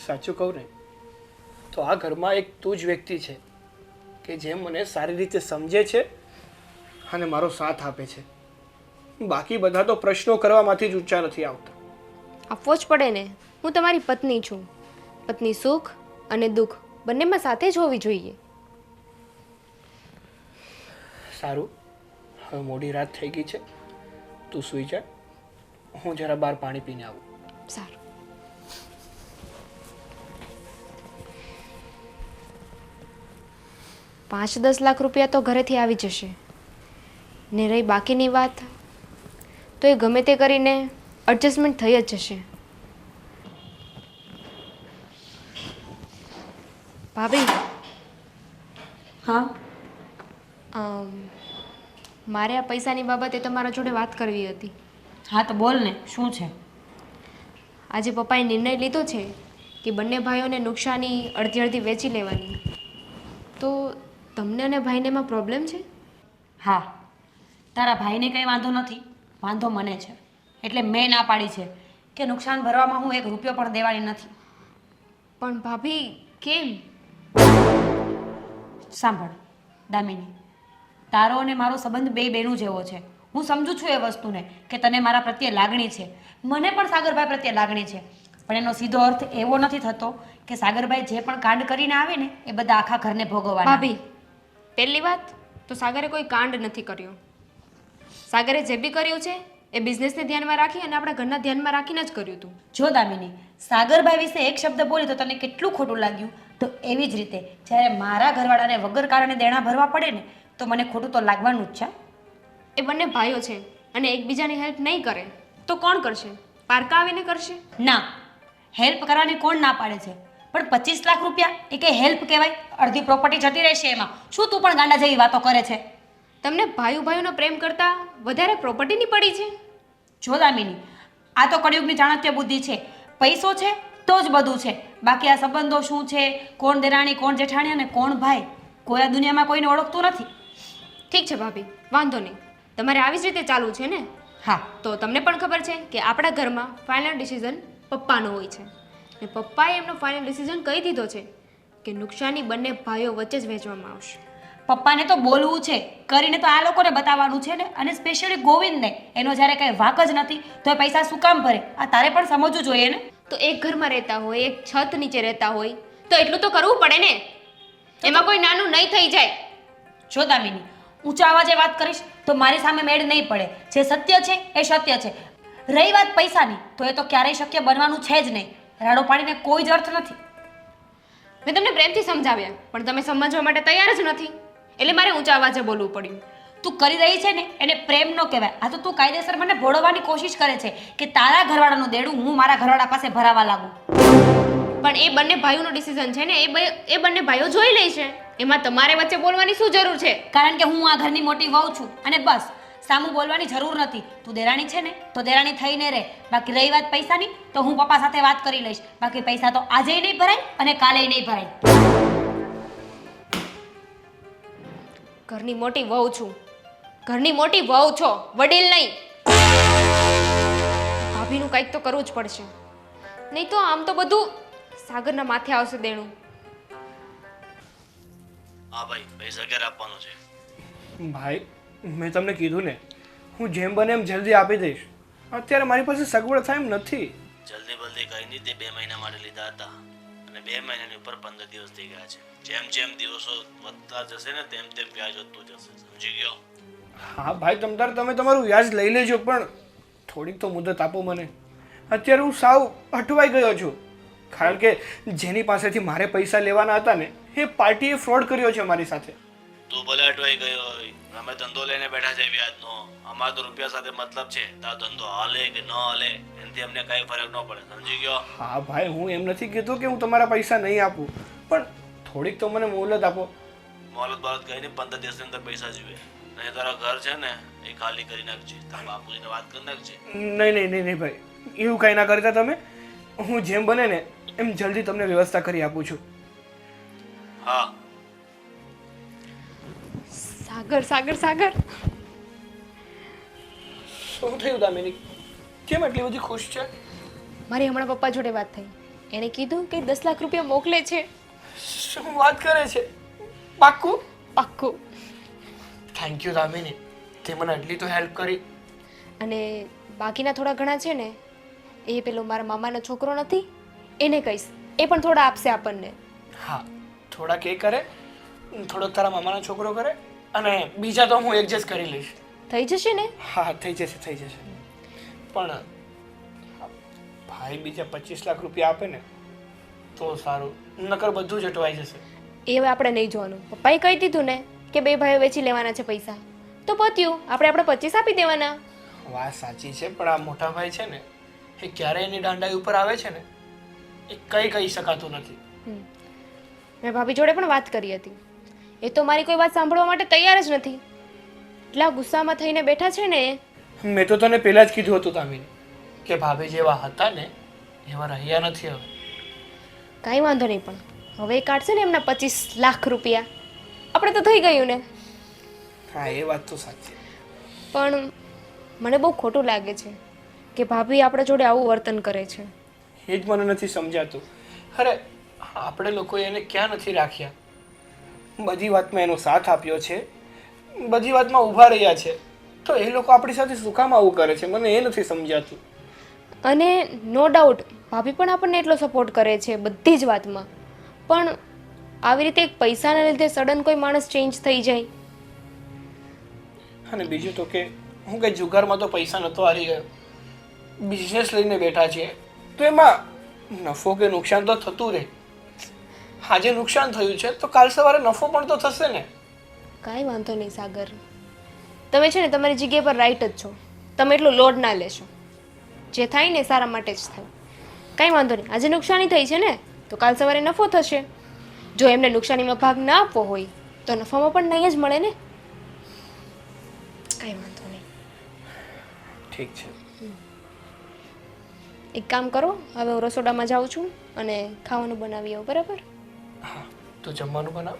સાચું કહું ને તો આ ઘરમાં એક તું જ વ્યક્તિ છે કે જે મને સારી રીતે સમજે છે અને મારો સાથ આપે છે. બાકી બધા તો પ્રશ્નો કરવામાંથી જ ઊંચા નથી આવતા. આપવો જ પડે ને. હું તમારી પત્ની છું. પત્ની સુખ અને દુઃખ બંનેમાં સાથે જ હોવી જોઈએ. સારું, હવે મોડી રાત થઈ ગઈ છે, તું સૂઈ જા. હું જરા બહાર પાણી પીને આવું. સારું. $5-10 લાખ રૂપિયા તો ઘરેથી આવી જશે. ને રહી બાકીની વાત તો એ ગમે તે કરીને એડજસ્ટમેન્ટ થઈ જ જશે. ભાભી, હા, મારે આ પૈસાની બાબતે તમારા જોડે વાત કરવી હતી. હા તો બોલ ને, શું છે? આજે પપ્પાએ નિર્ણય લીધો છે કે બંને ભાઈઓને નુકસાની અડધી અડધી વેચી લેવાની. તો તમને અને ભાઈને એમાં પ્રોબ્લેમ છે? હા, તારા ભાઈને કંઈ વાંધો નથી, વાંધો મને છે. એટલે મેં ના પાડી છે કે નુકસાન ભરવામાં હું 1 રૂપિયો પણ દેવાની નથી. પણ ભાભી કેમ? સાંભળ દામિની, તારો અને મારો સંબંધ બે બેનું જેવો છે. હું સમજુ છું એ વસ્તુને કે તને મારા પ્રત્યે લાગણી છે, મને પણ સાગરભાઈ પ્રત્યે લાગણી છે, પણ એનો સીધો અર્થ એવો નથી થતો કે સાગરભાઈ જે પણ કાંડ કરીને આવે ને એ બધા આખા ઘરને ભોગવવાના. ભાભી, પહેલી વાત તો સાગરે કોઈ કાંડ નથી કર્યો. સાગરે જે બી કર્યું છે એ બિઝનેસને ધ્યાનમાં રાખી અને આપણા ઘરના ધ્યાનમાં રાખીને જ કર્યું હતું. જો દામિની, સાગરભાઈ વિશે એક શબ્દ બોલી તો તને કેટલું ખોટું લાગ્યું, તો એવી જ રીતે જ્યારે મારા ઘરવાળાને વગર કારણે દેણા ભરવા પડે ને તો મને ખોટું તો લાગવાનું જ છે. એ બંને ભાઈઓ છે અને એકબીજાની હેલ્પ નહીં કરે તો કોણ કરશે? પારકા આવીને કરશે? ના, હેલ્પ કરવાની કોણ ના પાડે છે, પણ 25 લાખ રૂપિયા એ કઈ હેલ્પ કહેવાય? અડધી પ્રોપર્ટી જતી રહેશે એમાં. શું તું પણ ગાંડા જેવી વાતો કરે છે? તમને ભાઈઓનો પ્રેમ કરતા વધારે પ્રોપર્ટીની પડી છે? જો દામિની, આ તો કળિયુગની ચાણક્ય બુદ્ધિ છે. પૈસો છે તો જ બધું છે, બાકી આ સંબંધો શું છે, કોણ દેરાણી કોણ જેઠાણી અને કોણ ભાઈ, કોઈ આ દુનિયામાં કોઈને ઓળખતું નથી. ઠીક છે ભાભી, વાંધો નહીં. તમારે આવી જ રીતે ચાલવું છે ને? હા, તો તમને પણ ખબર છે કે આપણા ઘરમાં ફાઇનલ ડિસિઝન પપ્પાનો હોય છે ને પપ્પાએ એમનો ફાઇનલ ડિસિઝન કહી દીધો છે કે નુકસાની બંને ભાઈઓ વચ્ચે જ વહેંચવામાં આવશે. પપ્પાને તો બોલવું છે, કરીને તો આ લોકોને બતાવવાનું છે ને, અને સ્પેશિયલી ગોવિંદને. એનો જ્યારે કંઈ વાક જ નથી તો એ પૈસા શું કામ ભરે? આ તારે પણ સમજવું જોઈએ ને. તો એક ઘરમાં રહેતા હોય, એક છત નીચે રહેતા હોય તો એટલું તો કરવું પડે ને. એમાં કોઈ નાનું નહીં થઈ જાય. જો દામિની, ઊંચા અવાજે વાત કરીશ તો મારી સામે મેળ નહીં પડે. જે સત્ય છે એ સત્ય છે. રહી વાત પૈસાની, તો એ તો ક્યારેય શક્ય બનવાનું છે જ નહીં. રાડો પાડીને કોઈ જ અર્થ નથી. મેં તમને પ્રેમથી સમજાવ્યા પણ તમે સમજવા માટે તૈયાર જ નથી, એટલે મારે ઊંચા અવાજે બોલવું પડ્યું. તું કરી રહી છે ને એને પ્રેમ ન કહેવાય. આ તો તું કાયદેસર મને ભોળવવાની કોશિશ કરે છે કે તારા ઘરવાળાનું દેડું હું મારા ઘરવાળા પાસે ભરાવા લાગુ. પણ એ બંને ભાઈઓનો ડિસિઝન છે ને, એ બંને ભાઈઓ જોઈ લે છે. એમાં તમારે વચ્ચે બોલવાની શું જરૂર છે? કારણ કે હું આ ઘરની મોટી વહુ છું અને બસ, સામું બોલવાની જરૂર નથી. તું દેરાણી છે ને તો દેરાણી થઈને રહે. બાકી રહી વાત પૈસાની, તો હું પપ્પા સાથે વાત કરી લઈશ. બાકી પૈસા તો આજે નહીં ભરાય અને કાલે નહીં ભરાય. ઘરની મોટી વહુ છું, ઘરની મોટી વહુ છો, વડીલ નહીં. ભાભીનું કંઈક તો કરવું જ પડશે, નહીં તો આમ તો બધું સાગરના માથે આવશે દેણું. હા ભાઈ, પૈસા ક્યારે આપવાનો છે? ભાઈ, મેં તમને કીધું ને, હું જેમ બને એમ જલ્દી આપી દઈશ. અત્યારે મારી પાસે સગવડ થાય એમ નથી. જલ્દી બલ્દી કઈ નહીં, તે 2 મહિના માટે લીધા હતા અને 2 મહિનાની ઉપર 15 દિવસ થઈ ગયા છે. જેમ જેમ દિવસો વધતા જશે ને તેમ તેમ વ્યાજ વધતું જશે, સમજી ગયો? હા ભાઈ, તમે તમારું વ્યાજ લઈ લેજો, પણ થોડીક તો મુદત આપો મને. અત્યારે હું સાવ અટવાઈ ગયો છું, કારણ કે જેની પાસેથી મારે પૈસા લેવાના હતા ને એ પાર્ટીએ ફ્રોડ કર્યો છે મારી સાથે. તું ભલે અટવાઈ ગયો હોય, અમે ધંધો લઈને બેઠા છે વ્યાજનો. અમારે તો રૂપિયા સાથે મતલબ છે. તારો ધંધો હાલે કે ન હાલે એનાથી અમને કઈ ફરક ન પડે, સમજી ગયો? હા ભાઈ, હું એમ નથી કહેતો કે હું તમારા પૈસા નહીં આપું, પણ થોડીક તો મને મોહલત આપો. મોહલત બાલત કહીને 15 દિવસની અંદર પૈસા જોઈએ. નહીં તારા ઘર છે ને એ ખાલી કરી નાખજે. તારા બાપુજીને વાત કરી નાખજે. નહીં ભાઈ, એવું કંઈ ના કરતા તમે. હું જેમ બને ને એમ જલ્દી તમને વ્યવસ્થા કરી આપું છું. હા. સાગર સાગર સાગર, શું થયું દામિની? કેમ એટલી બધી ખુશ છે? મારી હમણાં પપ્પા જોડે વાત થઈ. એણે કીધું કે 10 લાખ રૂપિયા મોકલે છે. શું વાત કરે છે? પાક્કું? પાક્કું. થેન્ક યુ દામિની, તે મને આટલી તો હેલ્પ કરી. અને બાકીના થોડા ઘણા છે ને એ પેલો મારા મામાનો છોકરો નથી, એને કહીશ, એ પણ થોડા આપશે આપણને. હા, થોડાક એ કરે, થોડોક તારા મામાનો છોકરો કરે, અને બીજા તો હું એડજસ્ટ કરી લઈશ. થઈ જશે ને? હા, થઈ જશે. પણ ભાઈ બીજા 25 લાખ રૂપિયા આપે ને તો સારું, નકર બધું જ અટવાઈ જશે. એ હવે આપણે નહીં જોવાનું. પપ્પાએ કહી દીધું ને કે 2 ભાઈઓ વેચી લેવાના છે પૈસા, તો પત્યું. આપણે 25 આપી દેવાના. વાત સાચી છે, પણ આ મોટા ભાઈ છે ને એ ક્યારે એની દાંડાઈ ઉપર આવે છે ને એ કંઈ કહી શકાતું નથી. મેં ભાભી જોડે પણ વાત કરી હતી, એ તો મારી કોઈ વાત સાંભળવા માટે તૈયાર જ નથી. એટલા ગુસ્સામાં થઈને બેઠા છે ને. મેં તો તને પહેલા જ કીધું હતું દામિની કે ભાભી જેવા હતા ને એવા રહ્યા નથી હવે. કાંઈ વાંધો નહીં, પણ હવે એ કાઢશે ને એમના 25 લાખ રૂપિયા, આપણે તો થઈ ગયું ને. હા, એ વાત તો સાચી. પણ મને બહુ ખોટું લાગે છે કે ભાભી આપણા જોડે આવું વર્તન કરે છે. એ જ મને નથી સમજાતું. અરે, આપણે લોકોએ એને ક્યાં નથી રાખ્યા? બધી વાતમાં એનો સાથ આપ્યો છે, બધી વાતમાં ઊભા રહ્યા છે, તો એ લોકો આપણી સાથે શું કામ આવું કરે છે? મને એ નથી સમજાતું. અને નો ડાઉટ ભાભી પણ આપણને એટલો સપોર્ટ કરે છે બધી જ વાતમાં, પણ આવી રીતે એક પૈસાના લીધે સડન કોઈ માણસ ચેન્જ થઈ જાય. અને બીજું તો કે હું કંઈ જુગારમાં તો પૈસા નહોતો હારી ગયો, બિઝનેસ લઈને બેઠા છીએ, તો એમાં નફો કે નુકસાન તો થતું રહે. આજે નુકસાન થયું છે તો કાલ સવારે નફો પણ તો થશે ને. કાંઈ વાંધો નહીં સાગર, તમે છે ને તમારી જગ્યા પર રાઈટ જ છો. તમે એટલો લોડ ના લેશો, જે થાય ને સારા માટે જ થાય. કાંઈ વાંધો નહીં, આજે નુકસાની થઈ છે ને તો કાલ સવારે નફો થશે. જો એમને નુકસાનીમાં ભાગ ના આપવો હોય તો નફામાં પણ નહીં જ મળે ને. કાંઈ વાંધો નહીં. ઠીક છે. એક કામ કરો, હવે હું રસોડામાં જાઉં છું અને ખાવાનું બનાવી આવું, બરાબર? હા, તો જમવાનું બનાવ.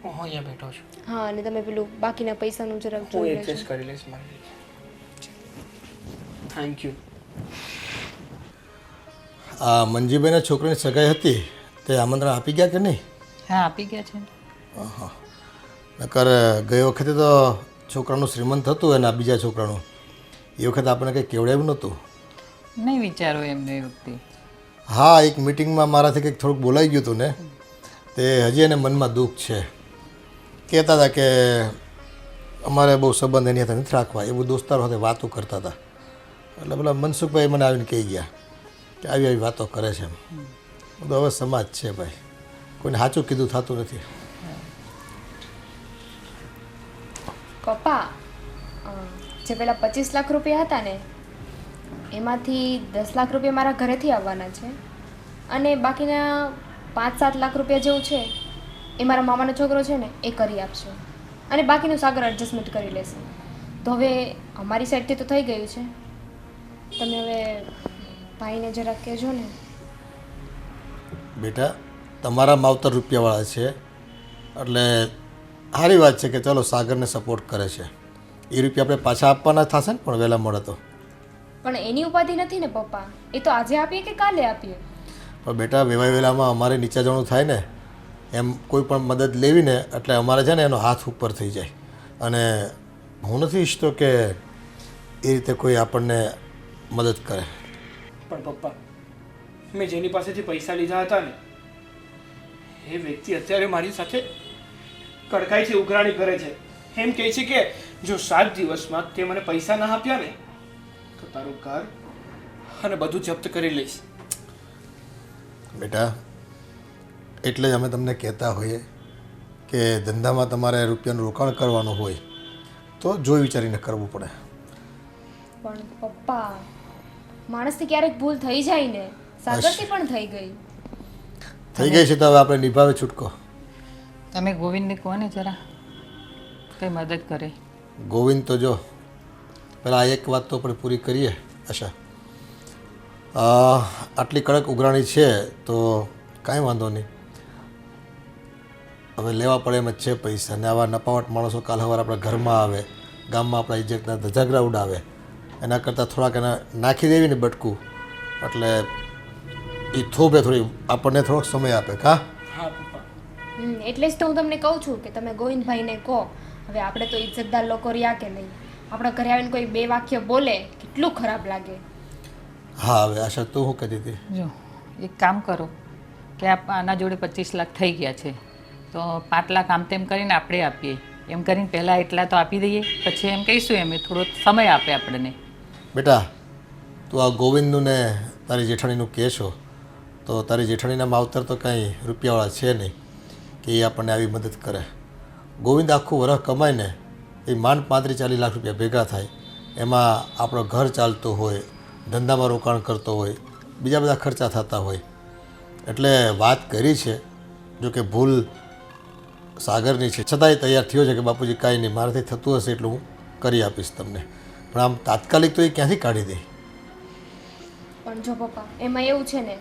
હું અહીંયા બેઠો છું. હા, અને તમે પેલું બાકીના પૈસાનું જરાક હું જોઈ એડજસ્ટ લેજો. કરી લઈશ મારી રીતે. Thank you. આ મંજીભાઈના છોકરાની સગાઈ હતી તે આમંત્રણ આપી ગયા કે નહીં? હા, આપી ગયા છે. નકર ગઈ વખતે તો છોકરાનું શ્રીમંત હતું અને આ બીજા છોકરાનું, એ વખતે આપણને કંઈ કેવડાવ્યું નહોતું. નહીં વિચારો એમને એ વખતે. હા, એક મિટિંગમાં મારાથી કંઈક થોડુંક બોલાઈ ગયું હતું ને, તે હજી એને મનમાં દુઃખ છે. કહેતા હતા કે અમારે બહુ સંબંધ એની સાથે નથી રાખવા, એવું દોસ્તારો સાથે વાતો કરતા હતા. એટલે પેલા મનસુખભાઈ મને આવીને કહી ગયા કે આવી આવી વાતો કરે છે એમ. બધું હવે સમાજ છે ભાઈ, કોઈને સાચું કીધું થતું નથી. પપ્પા, જે પેલા 25 લાખ રૂપિયા હતા ને એમાંથી 10 લાખ રૂપિયા મારા ઘરેથી આવવાના છે અને બાકીના 5-7 લાખ રૂપિયા જેવું છે એ મારા મામાનો છોકરો છે ને એ કરી આપશે અને બાકીનું સાગર એડજસ્ટમેન્ટ કરી લેશે. તો હવે અમારી સાઈડથી તો થઈ ગયું છે, તમે હવે ભાઈને જરાક કહેજો ને. બેટા, તમારા માવતર રૂપિયાવાળા છે એટલે સારી વાત છે કે ચલો સાગરને સપોર્ટ કરે છે. એ રૂપિયા આપણે પાછા આપવાના થશે ને પણ વહેલા મળે તો. પણ એની ઉપાધિ નથી ને પપ્પા, એ તો આજે આપીએ કે કાલે આપીએ. પણ બેટા વેવાય વહેલામાં અમારે નીચા જણું થાય ને, એમ કોઈ પણ મદદ લેવી ને એટલે અમારે છે ને એનો હાથ ઉપર થઈ જાય. અને હું નથી ઈચ્છતો કે એ રીતે કોઈ આપણને મદદ કરે. પણ પપ્પા, મેં જેની પાસેથી પૈસા લીધા હતા ને એ વ્યક્તિ અત્યારે મારી સાથે કડકાઈથી ઉઘરાણી કરે છે. એમ કહે છે કે જો 7 દિવસમાં તે મને પૈસા ના આપ્યા ને તો તારું ઘર અને બધું જપ્ત કરી લઈશ. બેટા, એટલે જ અમે તમને કહેતા હોઈએ કે ધંધામાં તમારે રૂપિયાનું રોકાણ કરવાનું હોય તો જોઈ વિચારીને કરવું પડે. પણ પપ્પા, માણસથી ક્યારેક ભૂલ થઈ જાય ને, સાગરથી પણ થઈ ગઈ. થઈ ગઈ છે તો હવે આપણે નિભાવે છૂટકો. તમે ગોવિંદને કહો ને જરા કંઈ મદદ કરે. ગોવિંદ તો જો પહેલાં એક વાત તો આપણે પૂરી કરીએ. આશા, આટલી કડક ઉઘરાણી છે તો કાંઈ વાંધો નહીં, હવે લેવા પડે એમ જ છે પૈસા. ને આવા નપાવટ માણસો કાલ સવારે આપણા ઘરમાં આવે, ગામમાં આપણા ઇજ્જતના ધજાગરા ઉડાવે, એના કરતાં થોડાક એના નાખી દેવી ને બટકું, એટલે એ થોભે થોડી આપણને થોડોક સમય આપે. કા? હા પપ્પા. એટલે જ તો હું તમને કહું છું કે તમે ગોવિંદભાઈને કહો. હવે આપણે તો ઇજ્જતદાર લોકો રહ્યા કે નહીં, આપણા ઘરે આવીને કોઈ 2 વાક્ય બોલે કેટલું ખરાબ લાગે. હા, હવે આશા તું શું કહેતી હતી? જો એક કામ કરો કે આના જોડે 25 લાખ થઈ ગયા છે તો 5 લાખ આમ તેમ કરીને આપણે આપીએ. એમ કરીને પહેલાં એટલા તો આપી દઈએ, પછી એમ કહીશું એમ થોડો સમય આપે આપણને. બેટા, તું આ ગોવિંદનું ને તારી જેઠાણીનું કહે છો તો તારી જેઠાણીના માવતર તો કાંઈ રૂપિયાવાળા છે નહીં કે એ આપણને આવી મદદ કરે. ગોવિંદ આખું વરસ કમાય ને એ માંડ 35-40 લાખ રૂપિયા ભેગા થાય, એમાં આપણો ઘર ચાલતું હોય, ધંધામાં રોકાણ કરતો હોય, બીજા બધા ખર્ચા થતા હોય. એટલે વાત કરી છે, જો કે ભૂલ સાગરની છે, છતાંય તૈયાર થયો છે કે બાપુજી કાંઈ નહીં, મારાથી થતું હશે એટલું હું કરી આપીશ તમને. પણ આમ તાત્કાલિક તો એ ક્યાંથી કાઢી દે. પણ જો પપ્પા, એમાં એવું છે ને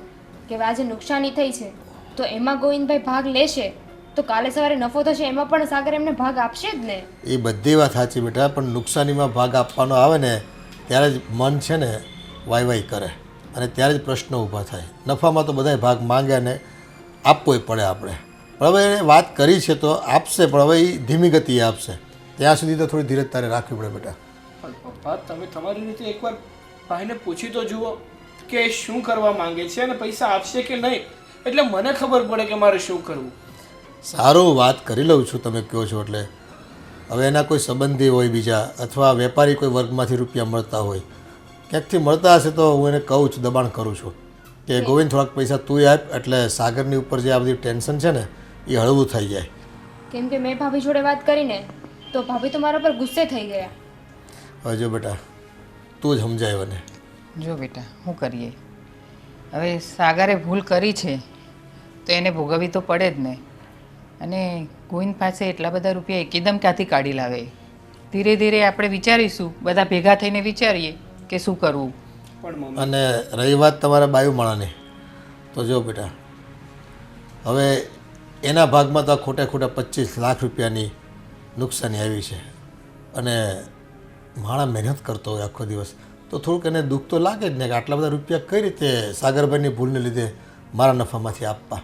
કે હવે આજે નુકસાની થઈ છે તો એમાં ગોવિંદભાઈ ભાગ લેશે તો કાલે સવારે નફો થશે એમાં પણ સાગર એમને ભાગ આપશે જ ને. એ બધી વાત સાચી બેટા, પણ નુકસાનીમાં ભાગ આપવાનો આવે ને ત્યારે જ મન છે ને વાય કરે અને ત્યારે જ પ્રશ્નો ઊભા થાય. નફામાં તો બધાય ભાગ માંગે અને આપવોય પડે આપણે. પણ હવે એને વાત કરી છે તો આપશે, પણ હવે એ ધીમી ગતિએ આપશે. ત્યાં સુધી તો થોડી ધીરજ તારે રાખવી પડે બેટા. પણ પપ્પા તમે તમારી રીતે એકવાર ભાઈને પૂછી તો જુઓ કે એ શું કરવા માંગે છે અને પૈસા આપશે કે નહીં, એટલે મને ખબર પડે કે મારે શું કરવું. સારું, વાત કરી લઉં છું તમે કહો છો એટલે. હવે એના કોઈ સંબંધી હોય બીજા, અથવા વેપારી કોઈ વર્ગમાંથી રૂપિયા મળતા હોય, ક્યાંકથી મળતા હશે તો હું એને કહું છું, દબાણ કરું છું કે ગોવિંદ થોડાક પૈસા તું આપ, એટલે સાગરની ઉપર જે આ બધી ટેન્શન છે ને એ હળવું થઈ જાય. કેમ કે મેં ભાભી જોડે વાત કરીને તો ભાભી તો મારા પર ગુસ્સે થઈ ગયા. હવે જો બેટા તું જ સમજાય મને. જો બેટા શું કરીએ, હવે સાગરે ભૂલ કરી છે તો એને ભોગવવી તો પડે જ ને. અને ગોવિંદ પાસે એટલા બધા રૂપિયા એકદમ ક્યાંથી કાઢી લાવે? ધીરે ધીરે આપણે વિચારીશું, બધા ભેગા થઈને વિચારીએ કે શું કરવું. પણ મમ્મી, અને રહી વાત તમારા બાયુમાળાની, તો જો બેટા હવે એના ભાગમાં તો ખોટા 25 લાખ રૂપિયાની નુકસાની આવી છે. અને માણા મહેનત કરતો હોય આખો દિવસ, તો થોડુંક એને દુઃખ તો લાગે જ ને કે આટલા બધા રૂપિયા કઈ રીતે સાગરભાઈની ભૂલને લીધે મારા નફામાંથી આપવા.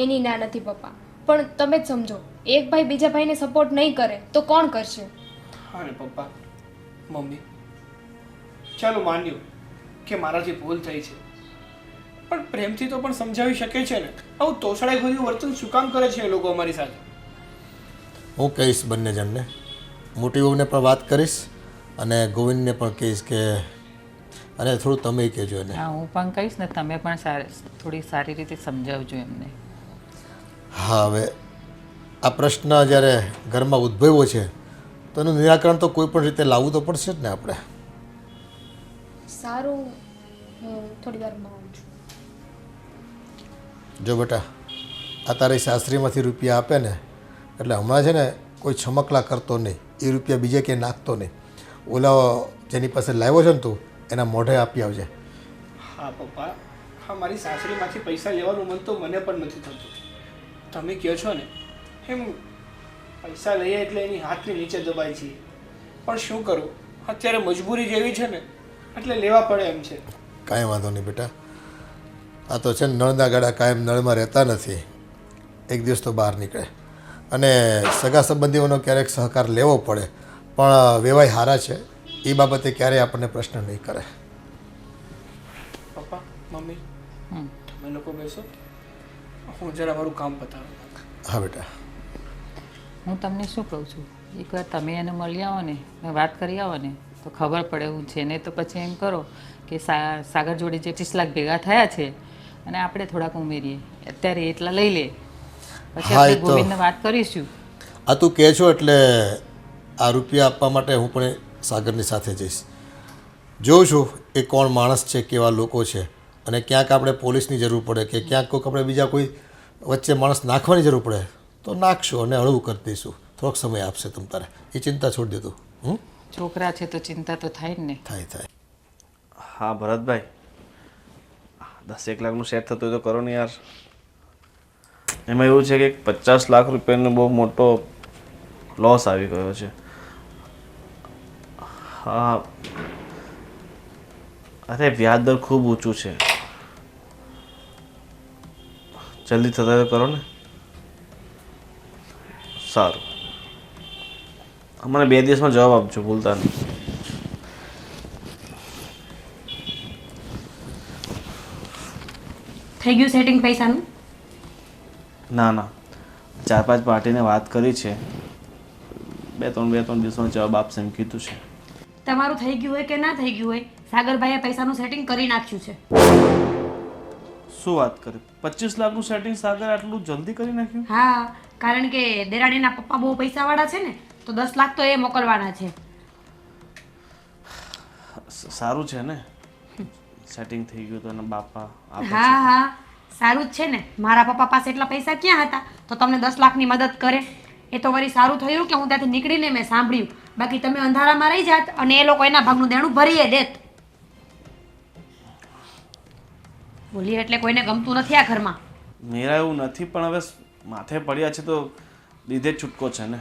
એની ના નથી પપ્પા, પણ તમે જ સમજો, એક ભાઈ બીજા ભાઈને સપોર્ટ નહીં કરે તો કોણ કરશે? હા ને પપ્પા, મમ્મી, ચાલો માન્યું કે મારાથી ભૂલ થઈ છે, પણ પ્રેમથી તો પણ સમજાવી શકે છે ને. આવું તોછડાઈ ભર્યું વર્તન શું કામ કરે છે એ લોકો અમારી સાથે? હું કહીશ બંને જણને, મોટી વહુને પણ વાત કરીશ અને ગોવિંદને પણ કહીશ કે, અને થોડું તમે કહેજો એને. હા, હું પણ કહીશ ને, તમે પણ થોડી સારી રીતે સમજાવજો એમને. હા, હવે આ પ્રશ્ન જ્યારે ઘરમાં ઉદ્ભવ્યો છે તો એનું નિરાકરણ તો કોઈ પણ રીતે લાવવું તો પડશે જ ને આપણે. સારું, હું થોડી વારમાં આવું છું. જો બેટા આ તારી સાસરીમાંથી રૂપિયા આપે ને એટલે હમણાં છે ને કોઈ છમકલા કરતો નહીં, એ રૂપિયા બીજે ક્યાંય નાખતો નહીં. ઓલા જેની પાસે લાવ્યો છે ને તું એના મોઢે આપી આવજે. હા પપ્પા, હા મારી સાસરીમાંથી પૈસા લેવાનું મન તો મને પણ નથી થતું. તમે કહો છો ને એમ પૈસા લઈએ એટલે એની હાથની નીચે દબાય છે, પણ શું કરું, અત્યારે મજબૂરી જેવી છે ને એટલે લેવા પડે એમ છે. કાંઈ વાંધો નહીં બેટા, આ તો છે ને નળના ગાડા કાયમ નળમાં રહેતા નથી, એક દિવસ તો બહાર નીકળે. અને સગા સંબંધીઓનો ક્યારેક સહકાર લેવો પડે, પણ વેવાય હારા છે એ બાબતે ક્યારેય આપણને પ્રશ્ન નહીં કરે. પપ્પા, મમ્મી, હમ. તમે લોકો બેસો, હું જરા મારું કામ પતાવું. હા બેટા. હું તમને શું કહું છું, એકવાર તમે એને મળી આવો ને, વાત કરી આવો ને તો ખબર પડે હું છે. ને તો પછી એમ કરો કે સાગર જોડે જે 25 લાખ ભેગા થયા છે અને આપણે થોડાક ઉમેરીએ, અત્યારે એટલા લઈ લે, પછી હા, એ આપણે તો- ગોવિંદને વાત કરીશું. આ તું કહે છો એટલે આ રૂપિયા આપવા માટે હું પણ સાગરની સાથે જઈશ. જોઉં છું એ કોણ માણસ છે, કેવા લોકો છે, અને ક્યાંક આપણે પોલીસની જરૂર પડે કે ક્યાંક કોઈક આપણે બીજા કોઈ વચ્ચે માણસ નાખવાની જરૂર પડે તો નાખશું અને હળવું કરી દઈશું. થોડોક સમય આપશે તમ તારે, એ ચિંતા છોડી દેતું. છોકરા છે તો ચિંતા તો થાય જ ને. થાય થાય. હા ભરતભાઈ, 10 લાખનું સેટ થતું હોય તો કરો ને યાર. એમાં એવું છે કે 50 લાખ રૂપિયાનો બહુ મોટો લોસ આવી ગયો છે. હા, અરે વ્યાજ દર ખૂબ ઊંચું છે. જલ્દી થતા તો કરો ને. સારું, મને 2 દિવસમાં જવાબ આપજો, ભૂલતા નહીં. થઈ ગયું સેટિંગ પૈસાનું? ના ના, 4-5 પાર્ટીને વાત કરી છે, 2-3 દિવસમાં જવાબ આપશે એમ કીધું છે. તમારું થઈ ગયું હોય કે ના થઈ ગયું હોય, સાગરભાઈએ પૈસાનું સેટિંગ કરી નાખ્યું છે. શું વાત કરી? 25 લાખનું સેટિંગ સાગર આટલું જલ્દી કરી નાખ્યું? હા, કારણ કે દેરાણીના પપ્પા બહુ પૈસાવાળા છે ને, તો 10 લાખ તો એ મોકલવાના છે. સારું છે ને, સેટિંગ થઈ ગયું તો એના બાપા આપે છે. હા હા, સારું જ છે ને. મારા પપ્પા પાસે એટલા પૈસા ક્યાં હતા તો તમને 10 લાખની મદદ કરે? એ તો વળી સારું થયું કે હું ત્યાંથી નીકળીને મેં સાંભળ્યું, બાકી તમે અંધારામાં રહી જાત અને એ લોકો એના ભાગનું દેણું ભરીએ દેત. બોલીએ એટલે કોઈને ગમતું નથી આ ઘરમાં. મેરા એવું નથી, પણ હવે માથે પડ્યા છે તો લીધે જ છૂટકો છે ને.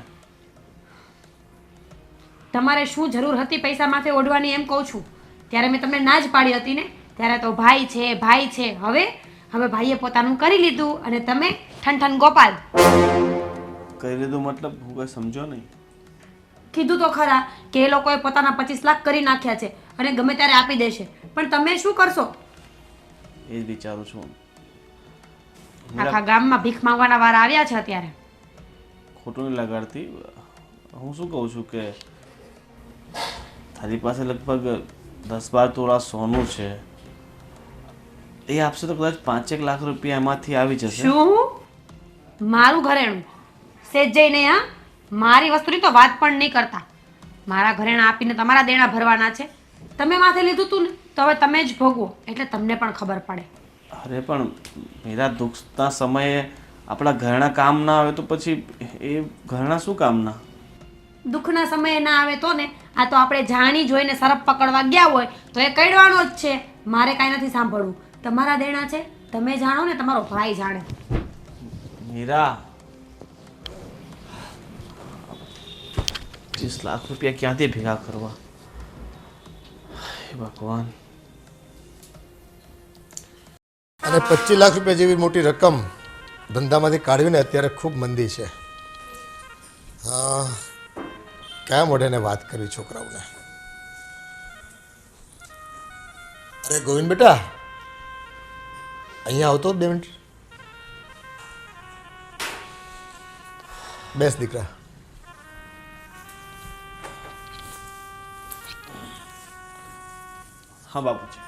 તમારે શું જરૂર હતી પૈસા માથે ઓઢવાની એમ કહું છું. ત્યારે મેં તમને ના જ પાડી હતી ને, ત્યારે તો ભાઈ છે ભાઈ છે. હવે ભાઈએ પોતાનું કરી લીધું અને તમે ઠન ઠન ગોપાલ. કરી લીધું મતલબ હું કંઈ સમજો નહીં. કીધું તો ખરા કે એ લોકોએ પોતાના 25 લાખ કરી નાખ્યા છે અને ગમે ત્યારે આપી દેશે, પણ તમે શું કરશો? એ જ વિચારું છું. આખા ગામમાં ભીખ માંગવાના વાર આવ્યા છે અત્યારે. ખોટું નહીં લગાડતી. હું શું કહું છું કે તારી પાસે લગભગ 10-12 તોલા સોનું છે, એ આપશે તો કદાચ 5-1 લાખ રૂપિયા એમાંથી આવી જશે. શું? મારું ઘરેણું સેજ જઈને હા, મારી વસ્તુની તો વાત પણ નહીં કરતા. મારા ઘરેણા આપીને તમારા દેણા ભરવાના છે. તમે માથે લીધું તું ને, તો હવે તમે જ ભોગવો, એટલે તમને પણ ખબર પડે. અરે પણ મેરા દુઃખના સમયે આપણા ઘરના કામ ના આવે તો પછી એ ઘરના શું કામના? દુઃખના સમયે ના આવે તો ને, આ તો આપણે જાણી જોઈને સરપ પકડવા ગયા હોય તો એ કડવાનો જ છે. મારે કાંઈ નથી સાંભળવું. તમારા દેણા છે, તમે જાણો ને તમારો ભાઈ જાણે. મીરા, 25 લાખ રૂપિયા ક્યાંથી ભેગા કરવા? હે ભગવાન. અને 25 લાખ રૂપિયા જેવી મોટી રકમ ધંધામાંથી કાઢવીને અત્યારે ખૂબ મંદી છે. હા, ક્યાં મોઢેને વાત કરવી છોકરાઓને? અરે ગોવિંદ બેટા, અહીંયા આવતો 2 મિનિટ. બેસ દીકરા. હા બાપુજી.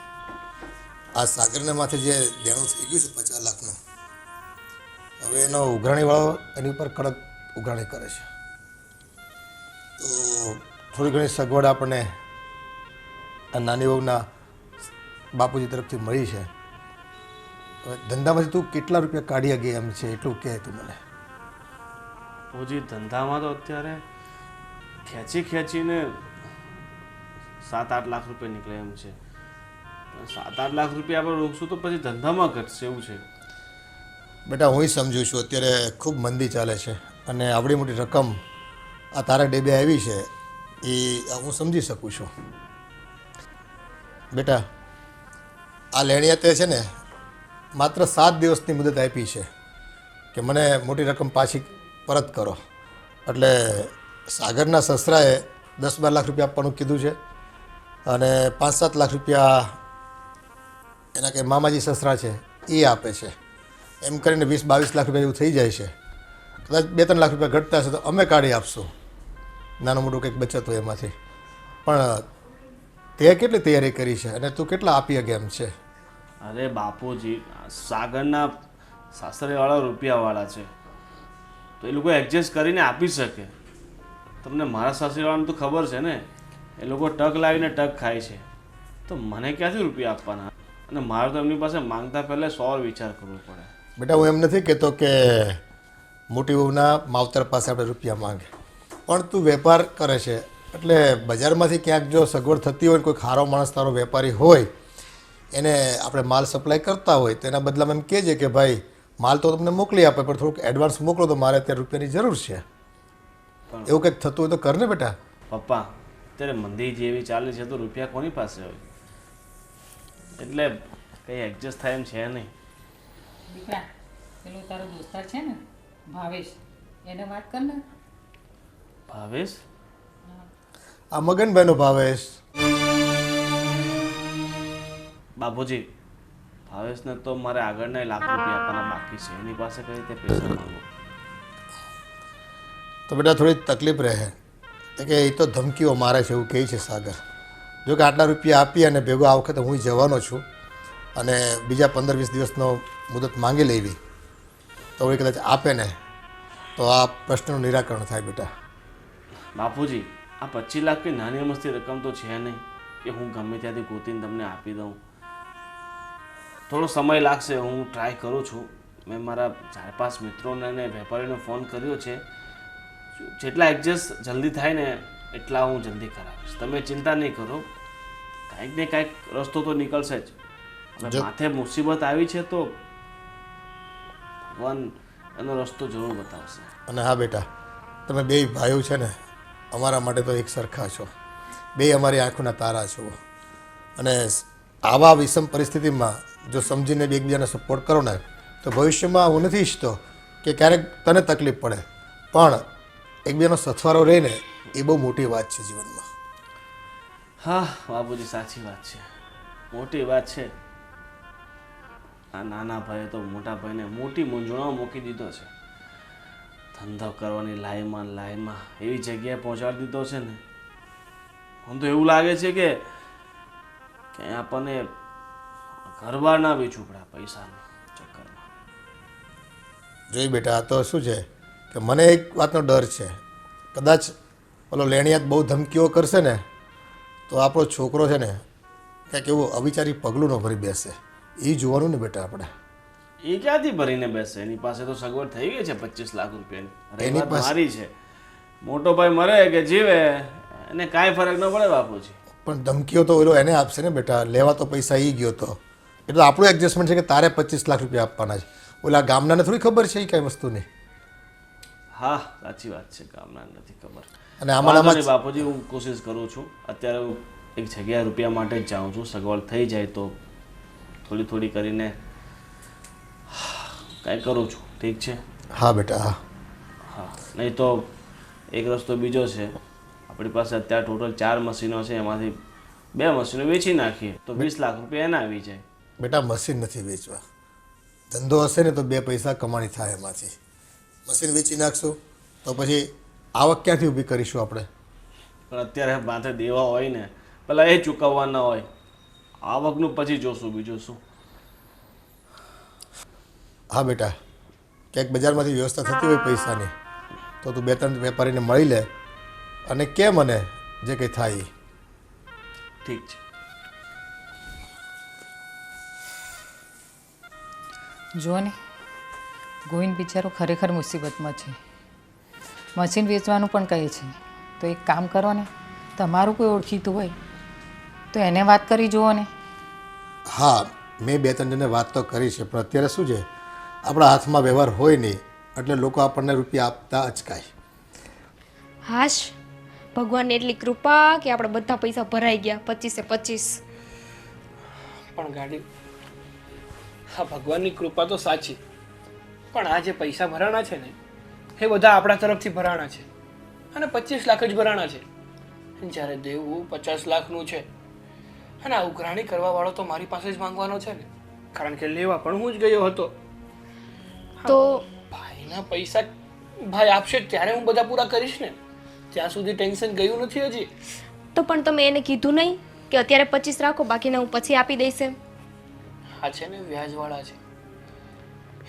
આ સાગરના માથે જે દેણું થઈ ગયું છે 50 લાખનું, હવે એનો ઉઘરાણીવાળો એની ઉપર કડક ઉઘરાણી કરે છે. તો થોડી ઘણી સગવડ આપણને આ નાની વહુના બાપુજી તરફથી મળી છે. હવે ધંધામાંથી તું કેટલા રૂપિયા કાઢી ગયા એમ છે એટલું કહે તું મને. બાપુજી, ધંધામાં તો અત્યારે ખેંચીને 7-8 લાખ રૂપિયા નીકળે એમ છે. 7-8 લાખ રૂપિયા આપણે રોકશું તો પછી ધંધામાં ઘટશે એવું છે. બેટા, હું સમજુ છું અત્યારે ખૂબ મંદી ચાલે છે અને આવડી મોટી રકમ આ તારા ડેબે આવી છે એ હું સમજી શકું છું. બેટા, આ લેણિયાતે છે ને માત્ર 7 દિવસની મુદત આપી છે કે મને મોટી રકમ પાછી પરત કરો. એટલે સાગરના સસરાએ 10-12 લાખ રૂપિયા આપવાનું કીધું છે અને 5-7 લાખ રૂપિયા એના કે મામાજી સસરા છે એ આપે છે. એમ કરીને 20-22 લાખ રૂપિયા એવું થઈ જાય છે. કદાચ 2-3 લાખ રૂપિયા ઘટતા હશે તો અમે કાઢી આપશું, નાનું મોટું કંઈક બચત હોય એમાંથી. પણ તે કેટલી તૈયારી કરી છે અને તું કેટલા આપી શકે એમ છે? અરે બાપુજી, સાગરના સાસરેવાળા રૂપિયાવાળા છે તો એ લોકો એડજસ્ટ કરીને આપી શકે. તમને મારા સાસરેવાળાને તો ખબર છે ને, એ લોકો ટક લાવીને ટક ખાય છે, તો મને ક્યાંથી રૂપિયા આપવાના? અને મારે તો એમની પાસે માંગતા પહેલાં 100 વિચાર કરવો પડે. બેટા, હું એમ નથી કહેતો કે મોટી વહુના માવતર પાસે આપણે રૂપિયા માંગે, પણ તું વેપાર કરે છે એટલે બજારમાંથી ક્યાંક જો સગવડ થતી હોય, કોઈ ખારો માણસ તારો વેપારી હોય, એને આપણે માલ સપ્લાય કરતા હોય તો એના બદલામાં એમ કહેજે કે ભાઈ માલ તો તમને મોકલી આપે પણ થોડુંક એડવાન્સ મોકલો તો મારે અત્યારે રૂપિયાની જરૂર છે. એવું કંઈક થતું હોય તો કર ને બેટા. પપ્પા, અત્યારે મંદી જેવી ચાલે છે તો રૂપિયા કોની પાસે હોય? એટલે કંઈ એડજસ્ટ થાય એમ છે નહીં. દીકરા, પેલો તારો દોસ્તાર છે ને ભાવેશ, એને વાત કર ને. ભાવેશ? આ મગનભાઈનો ભાવેશ. બાપુજી, ભાવેશને તો મારે આગળના 1 લાખ રૂપિયા આપવાના બાકી છે, એની પાસે કઈ રીતે પૈસા માંગો? તો બેટા થોડી તકલીફ રહે કે એ તો ધમકીઓ મારે છે એવું કહે છે સાગર. જો કે આટલા રૂપિયા આપી અને ભેગો આ વખતે હું જવાનો છું અને બીજા 15-20 દિવસનો મુદત માંગી લેવી તો વળી કદાચ આપે ને તો આ પ્રશ્નનું નિરાકરણ થાય બેટા. બાપુજી, આ 25 લાખ કંઈ નાની અમસ્તી રકમ તો છે નહીં કે હું ગમે ત્યાંથી ગોતીને તમને આપી દઉં. થોડો સમય લાગશે, હું ટ્રાય કરું છું. મેં મારા 4-5 મિત્રોને અને વેપારીને ફોન કર્યો છે. જેટલા એડજસ્ટ જલ્દી થાય ને એટલા હું જલ્દી કરાવીશ. તમે ચિંતા નહીં કરો, કાંઈક ને કાંઈક રસ્તો તો નીકળશે જ. હવે માથે મુસીબત આવી છે તો ભગવાન એનો રસ્તો જરૂર બતાવશે. અને હા બેટા, તમે બે ભાઈઓ છે ને અમારા માટે તો એક સરખા છો, બે અમારી આંખોના તારા છો. અને આવા વિષમ પરિસ્થિતિમાં જો સમજીને બી એકબીજાને સપોર્ટ કરો ને તો ભવિષ્યમાં હું નથી ઈચ્છતો કે ક્યારેક તને તકલીફ પડે, પણ એકબીજાનો સથવારો રહીને એ બહુ મોટી વાત છે જીવનમાં. હા બાપુજી, સાચી વાત છે, મોટી વાત છે. આ નાના ભાઈએ તો મોટા ભાઈને મોટી મૂંઝવણમાં મૂકી દીધો છે. ધંધો કરવાની લાઈમાં એવી જગ્યાએ પહોંચાડી દીધો છે ને, મને તો એવું લાગે છે કે આપણને ઘરબાર ના વેચવું પડે પૈસાના ચક્કરમાં. જોઈ બેટા, આ તો શું છે કે મને એક વાતનો ડર છે, કદાચ પેલો લેણિયાત બહુ ધમકીઓ કરશે ને તો આપણો છોકરો છે ને કંઈક એવું અવિચારી પગલું ન ભરી બેસે. એ જોવાનું ને બેટા આપણે. એ ક્યાંથી ભરીને બેસે? એની પાસે તો સગવડ થઈ ગઈ છે 25 લાખ રૂપિયાની. એની વાત પાસે- મારી છે. મોટો ભાઈ મરે કે જીવે એને કાંઈ ફરક ન પડે બાપુજી. પણ ધમકીઓ તો ઓલો એને આપશે ને બેટા, લેવા તો પૈસા એ ગયો તો. એટલે આપણું એડજસ્ટમેન્ટ છે કે તારે 25 લાખ રૂપિયા આપવાના છે. ઓલા ગામનાને થોડી ખબર છે એ કાંઈ વસ્તુની. હા સાચી વાત છે, ગામના નથી ખબર. અને આમાં વાંધો નહીં બાપુજી, હું કોશિશ કરું છું. અત્યારે હું એક જગ્યાએ રૂપિયા માટે જ જાઉં છું. સગવડ થઈ જાય તો થોડી કરીને કાંઈ કરું છું. ઠીક છે? હા બેટા, હા. હા, નહીં તો એક રસ્તો બીજો છે. આપણી પાસે અત્યારે ટોટલ 4 મશીનો છે, એમાંથી 2 મશીનો વેચી નાખીએ તો 20 લાખ રૂપિયા એના આવી જાય. બેટા મશીન નથી વેચવા. ધંધો હશે ને તો 2 પૈસા કમાણી થાય એમાંથી. મશીન વેચી નાખશું તો પછી આવક ક્યાંથી ઊભી કરીશું આપણે? પણ અત્યારે માથે દેવા હોય ને, પેલા એ ચૂકવવાના હોય. આવકનું પછી જોશું, બીજું શું. હા બેટા, ક્યાંક બજારમાંથી વ્યવસ્થા થતી હોય પૈસાની તો તું 2-3 વેપારીને મળી લે અને કે મને જે કંઈ થાય એ. ઠીક છે. જુઓ ને, ગોવિંદ બિચારો ખરેખર મુસીબતમાં છે. મશીન વેચવાનું પણ કહે છે. તો એક કામ કરો ને, તમારું કોઈ ઓળખીતું હોય તો એને વાત કરી જુઓ ને. હા, મેં 2-3 જણને વાત તો કરી છે, પણ અત્યારે શું છે આપણા હાથમાં વ્યવહાર હોય નહીં એટલે લોકો આપણને રૂપિયા આપતા અચકાય. હાશ, ભગવાનની એટલી કૃપા કે આપણે બધા પૈસા ભરાઈ ગયા 25 પણ ગાડી, હા ભગવાનની કૃપા તો સાચી, પણ આ જે પૈસા ભરાણા છે ને એ બધા આપણા તરફથી ભરાણા છે અને 25 લાખ જ ભરાણા છે. જ્યારે દેવું 50 લાખનું છે અને આ ઉઘરાણી કરવા વાળો તો મારી પાસે જ માંગવાનો છે ને, કારણ કે લેવા પણ હું જ ગયો હતો. તો ભાઈના પૈસા ભાઈ આપશે ત્યારે હું બધા પૂરા કરીશ ને, ત્યાં સુધી ટેન્શન ગયું નથી હજી. તો પણ તમે એને કીધું નહીં કે અત્યારે 25 રાખો, બાકીના હું પછી આપી દઈશ એમ? આ છે ને વ્યાજવાળા છે,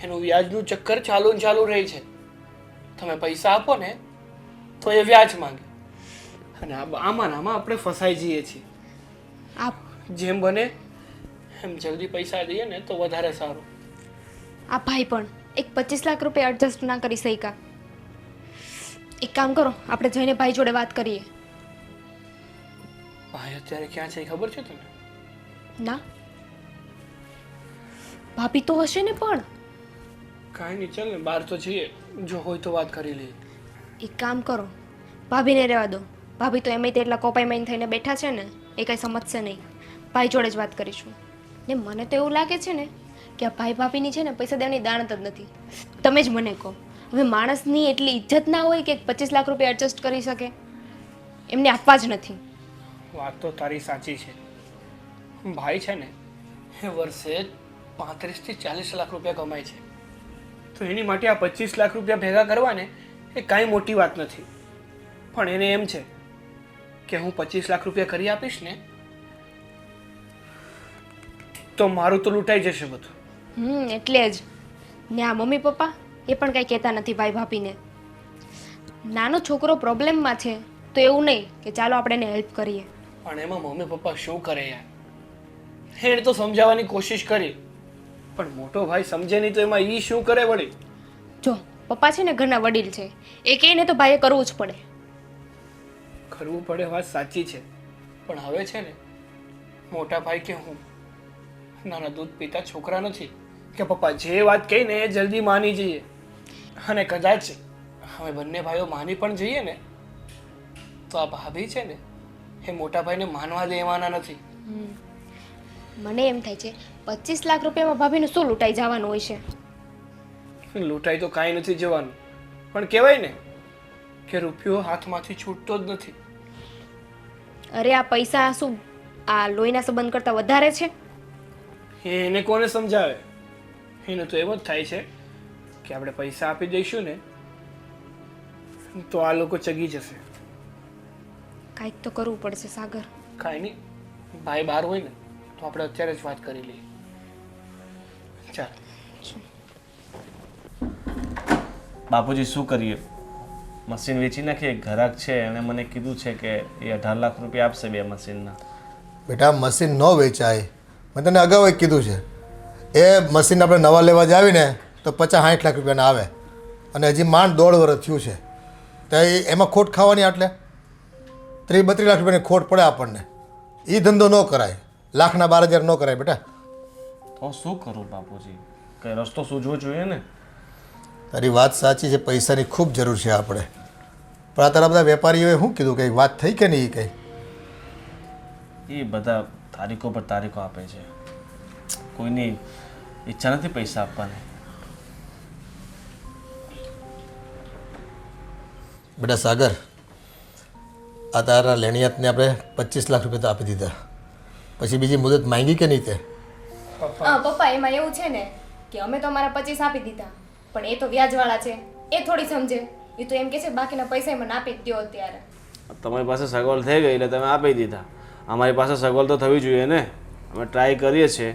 એનું વ્યાજનું ચક્કર ચાલુ ને ચાલુ રહે છે. તમે પૈસા આપો ને તો એ વ્યાજ માંગે અને આમાં ને આમાં આપણે ફસાઈ જઈએ છીએ. આપ જેમ બને એમ જલ્દી પૈસા દઈએ ને તો વધારે સારું. આ ભાઈ પણ એક 25 લાખ રૂપિયા એડજસ્ટ ના કરી શક્યા. એક કામ કરો, આપણે જઈને ભાઈ જોડે વાત કરીએ. ભાઈ અત્યારે ક્યાં છે એ ખબર છે તને? ના, ભાભી તો હશે ને. પણ કાંઈ નહીં, ચાલ ને બહાર તો જઈએ, જો હોય તો વાત કરી લઈએ. એક કામ કરો, ભાભીને રહેવા દો. ભાભી તો એમ એટલા કોપાઈમાઈન થઈને બેઠા છે ને, એ કંઈ સમજશે નહીં. ભાઈ જોડે જ વાત કરીશું. ને મને તો એવું લાગે છે ને કે આ ભાઈ ભાભીની છે ને પૈસા દેવાની દાનત જ નથી. તમે જ મને કહો, હવે માણસની એટલી ઇજ્જત ના હોય કે 25 લાખ રૂપિયા એડજસ્ટ કરી શકે? એમને આપવા જ નથી. વાત તો તારી સાચી છે. ભાઈ છે ને એ વર્ષે 35 થી 40 લાખ રૂપિયા કમાય છે, તો એની માટે આ 25 લાખ રૂપિયા ભેગા કરવા ને એ કાંઈ મોટી વાત નથી. પણ એને એમ છે કે હું 25 લાખ રૂપિયા કરી આપીશ ને તો મારું તો લૂંટાઈ જશે બધું. એટલે જ ને આ મમ્મી પપ્પા એ પણ કાંઈ કહેતા નથી ભાઈ ભાભીને. નાનો છોકરો પ્રોબ્લેમમાં છે તો એવું નહીં કે ચાલો આપણે એને હેલ્પ કરીએ. પણ એમાં મમ્મી પપ્પા શું કરે યાર? એને તો સમજાવવાની કોશિશ કરી, પણ મોટો ભાઈ સમજે નહીં તો એમાં ઈ શું કરે વળી? જો પપ્પા છે ને ઘરના વડીલ છે, એ કહે ને તો ભાઈએ કરવું જ પડે. કરવું પડે, વાત સાચી છે, પણ હવે છે ને મોટા ભાઈ કે હું નાના દૂધ પીતા છોકરા નથી કે પપ્પા જે વાત કહી ને એ જલ્દી માની જઈએ. અને કદાચ હવે બંને ભાઈઓ માની પણ જઈએ ને તો આ ભાભી છે ને એ મોટા ભાઈને માનવા દેવાના નથી. મને એમ થાય છે 25 લાખ રૂપિયામાં ભાભીનું શું લૂંટાઈ જવાનું હોય છે? લૂંટાઈ તો કાંઈ નથી જવાનું, પણ કહેવાય ને કે રૂપિયો હાથમાંથી છૂટતો જ નથી. અરે આ પૈસા શું આ લોહીના સંબંધ કરતાં વધારે છે? એને કોને સમજાવે? એને તો એમ જ થાય છે કે આપણે પૈસા આપી દઈશું ને તો આ લોકો ચગી જશે. કાંઈક તો કરવું પડશે સાગર. કાંઈ નહીં, ભાઈ બહાર હોય ને તો આપણે અત્યારે જ વાત કરી લઈએ. ચાલ. બાપુજી શું કરીએ? મશીન વેચી નાખીએ. એક ગ્રાહક છે એણે મને કીધું છે કે એ 18 લાખ રૂપિયા આપશે 2 મશીનના. બેટા મશીન ન વેચાય, મેં તને અગાઉ એક કીધું છે. એ મશીન આપણે નવા લેવા જ આવીને તો 50-60 લાખ રૂપિયાના આવે અને હજી માંડ 1.5 વર્ષ થયું છે તો એમાં ખોટ ખાવાની એટલે 30-32 લાખ રૂપિયાની ખોટ પડે આપણને. એ ધંધો ન કરાય, લાખના 12,000 ન કરાય બેટા. તો શું કરું બાપુજી? કઈ રસ્તો સૂઝવો જોઈએ ને. તારી વાત સાચી છે, પૈસાની ખૂબ જરૂર છે આપણે, પણ આ તારા બધા વેપારીઓએ શું કીધું? કંઈ વાત થઈ કે નહીં? કંઈ એ બધા તારીખો પર તારીખો આપે છે. કોઈની ઈચ્છા નથી પૈસા આપવાની. બેટા સાગર, આ તારા લેણિયાતને આપણે 25 લાખ રૂપિયા તો આપી દીધા, પછી બીજી મુદત માંગી કે નહીં તે? પપ્પા એમાં એવું છે ને કે અમે તો અમારા 25 આપી દીધા, પણ એ તો વ્યાજવાળા છે, એ થોડી સમજે. એ તો એમ કે છે બાકીના પૈસા મને આપી જ દો અત્યારે. તમારી પાસે સગવડ થઈ ગઈ એટલે તમે આપી દીધા. અમારી પાસે સગવડ તો થવી જોઈએ ને. અમે ટ્રાય કરીએ છીએ,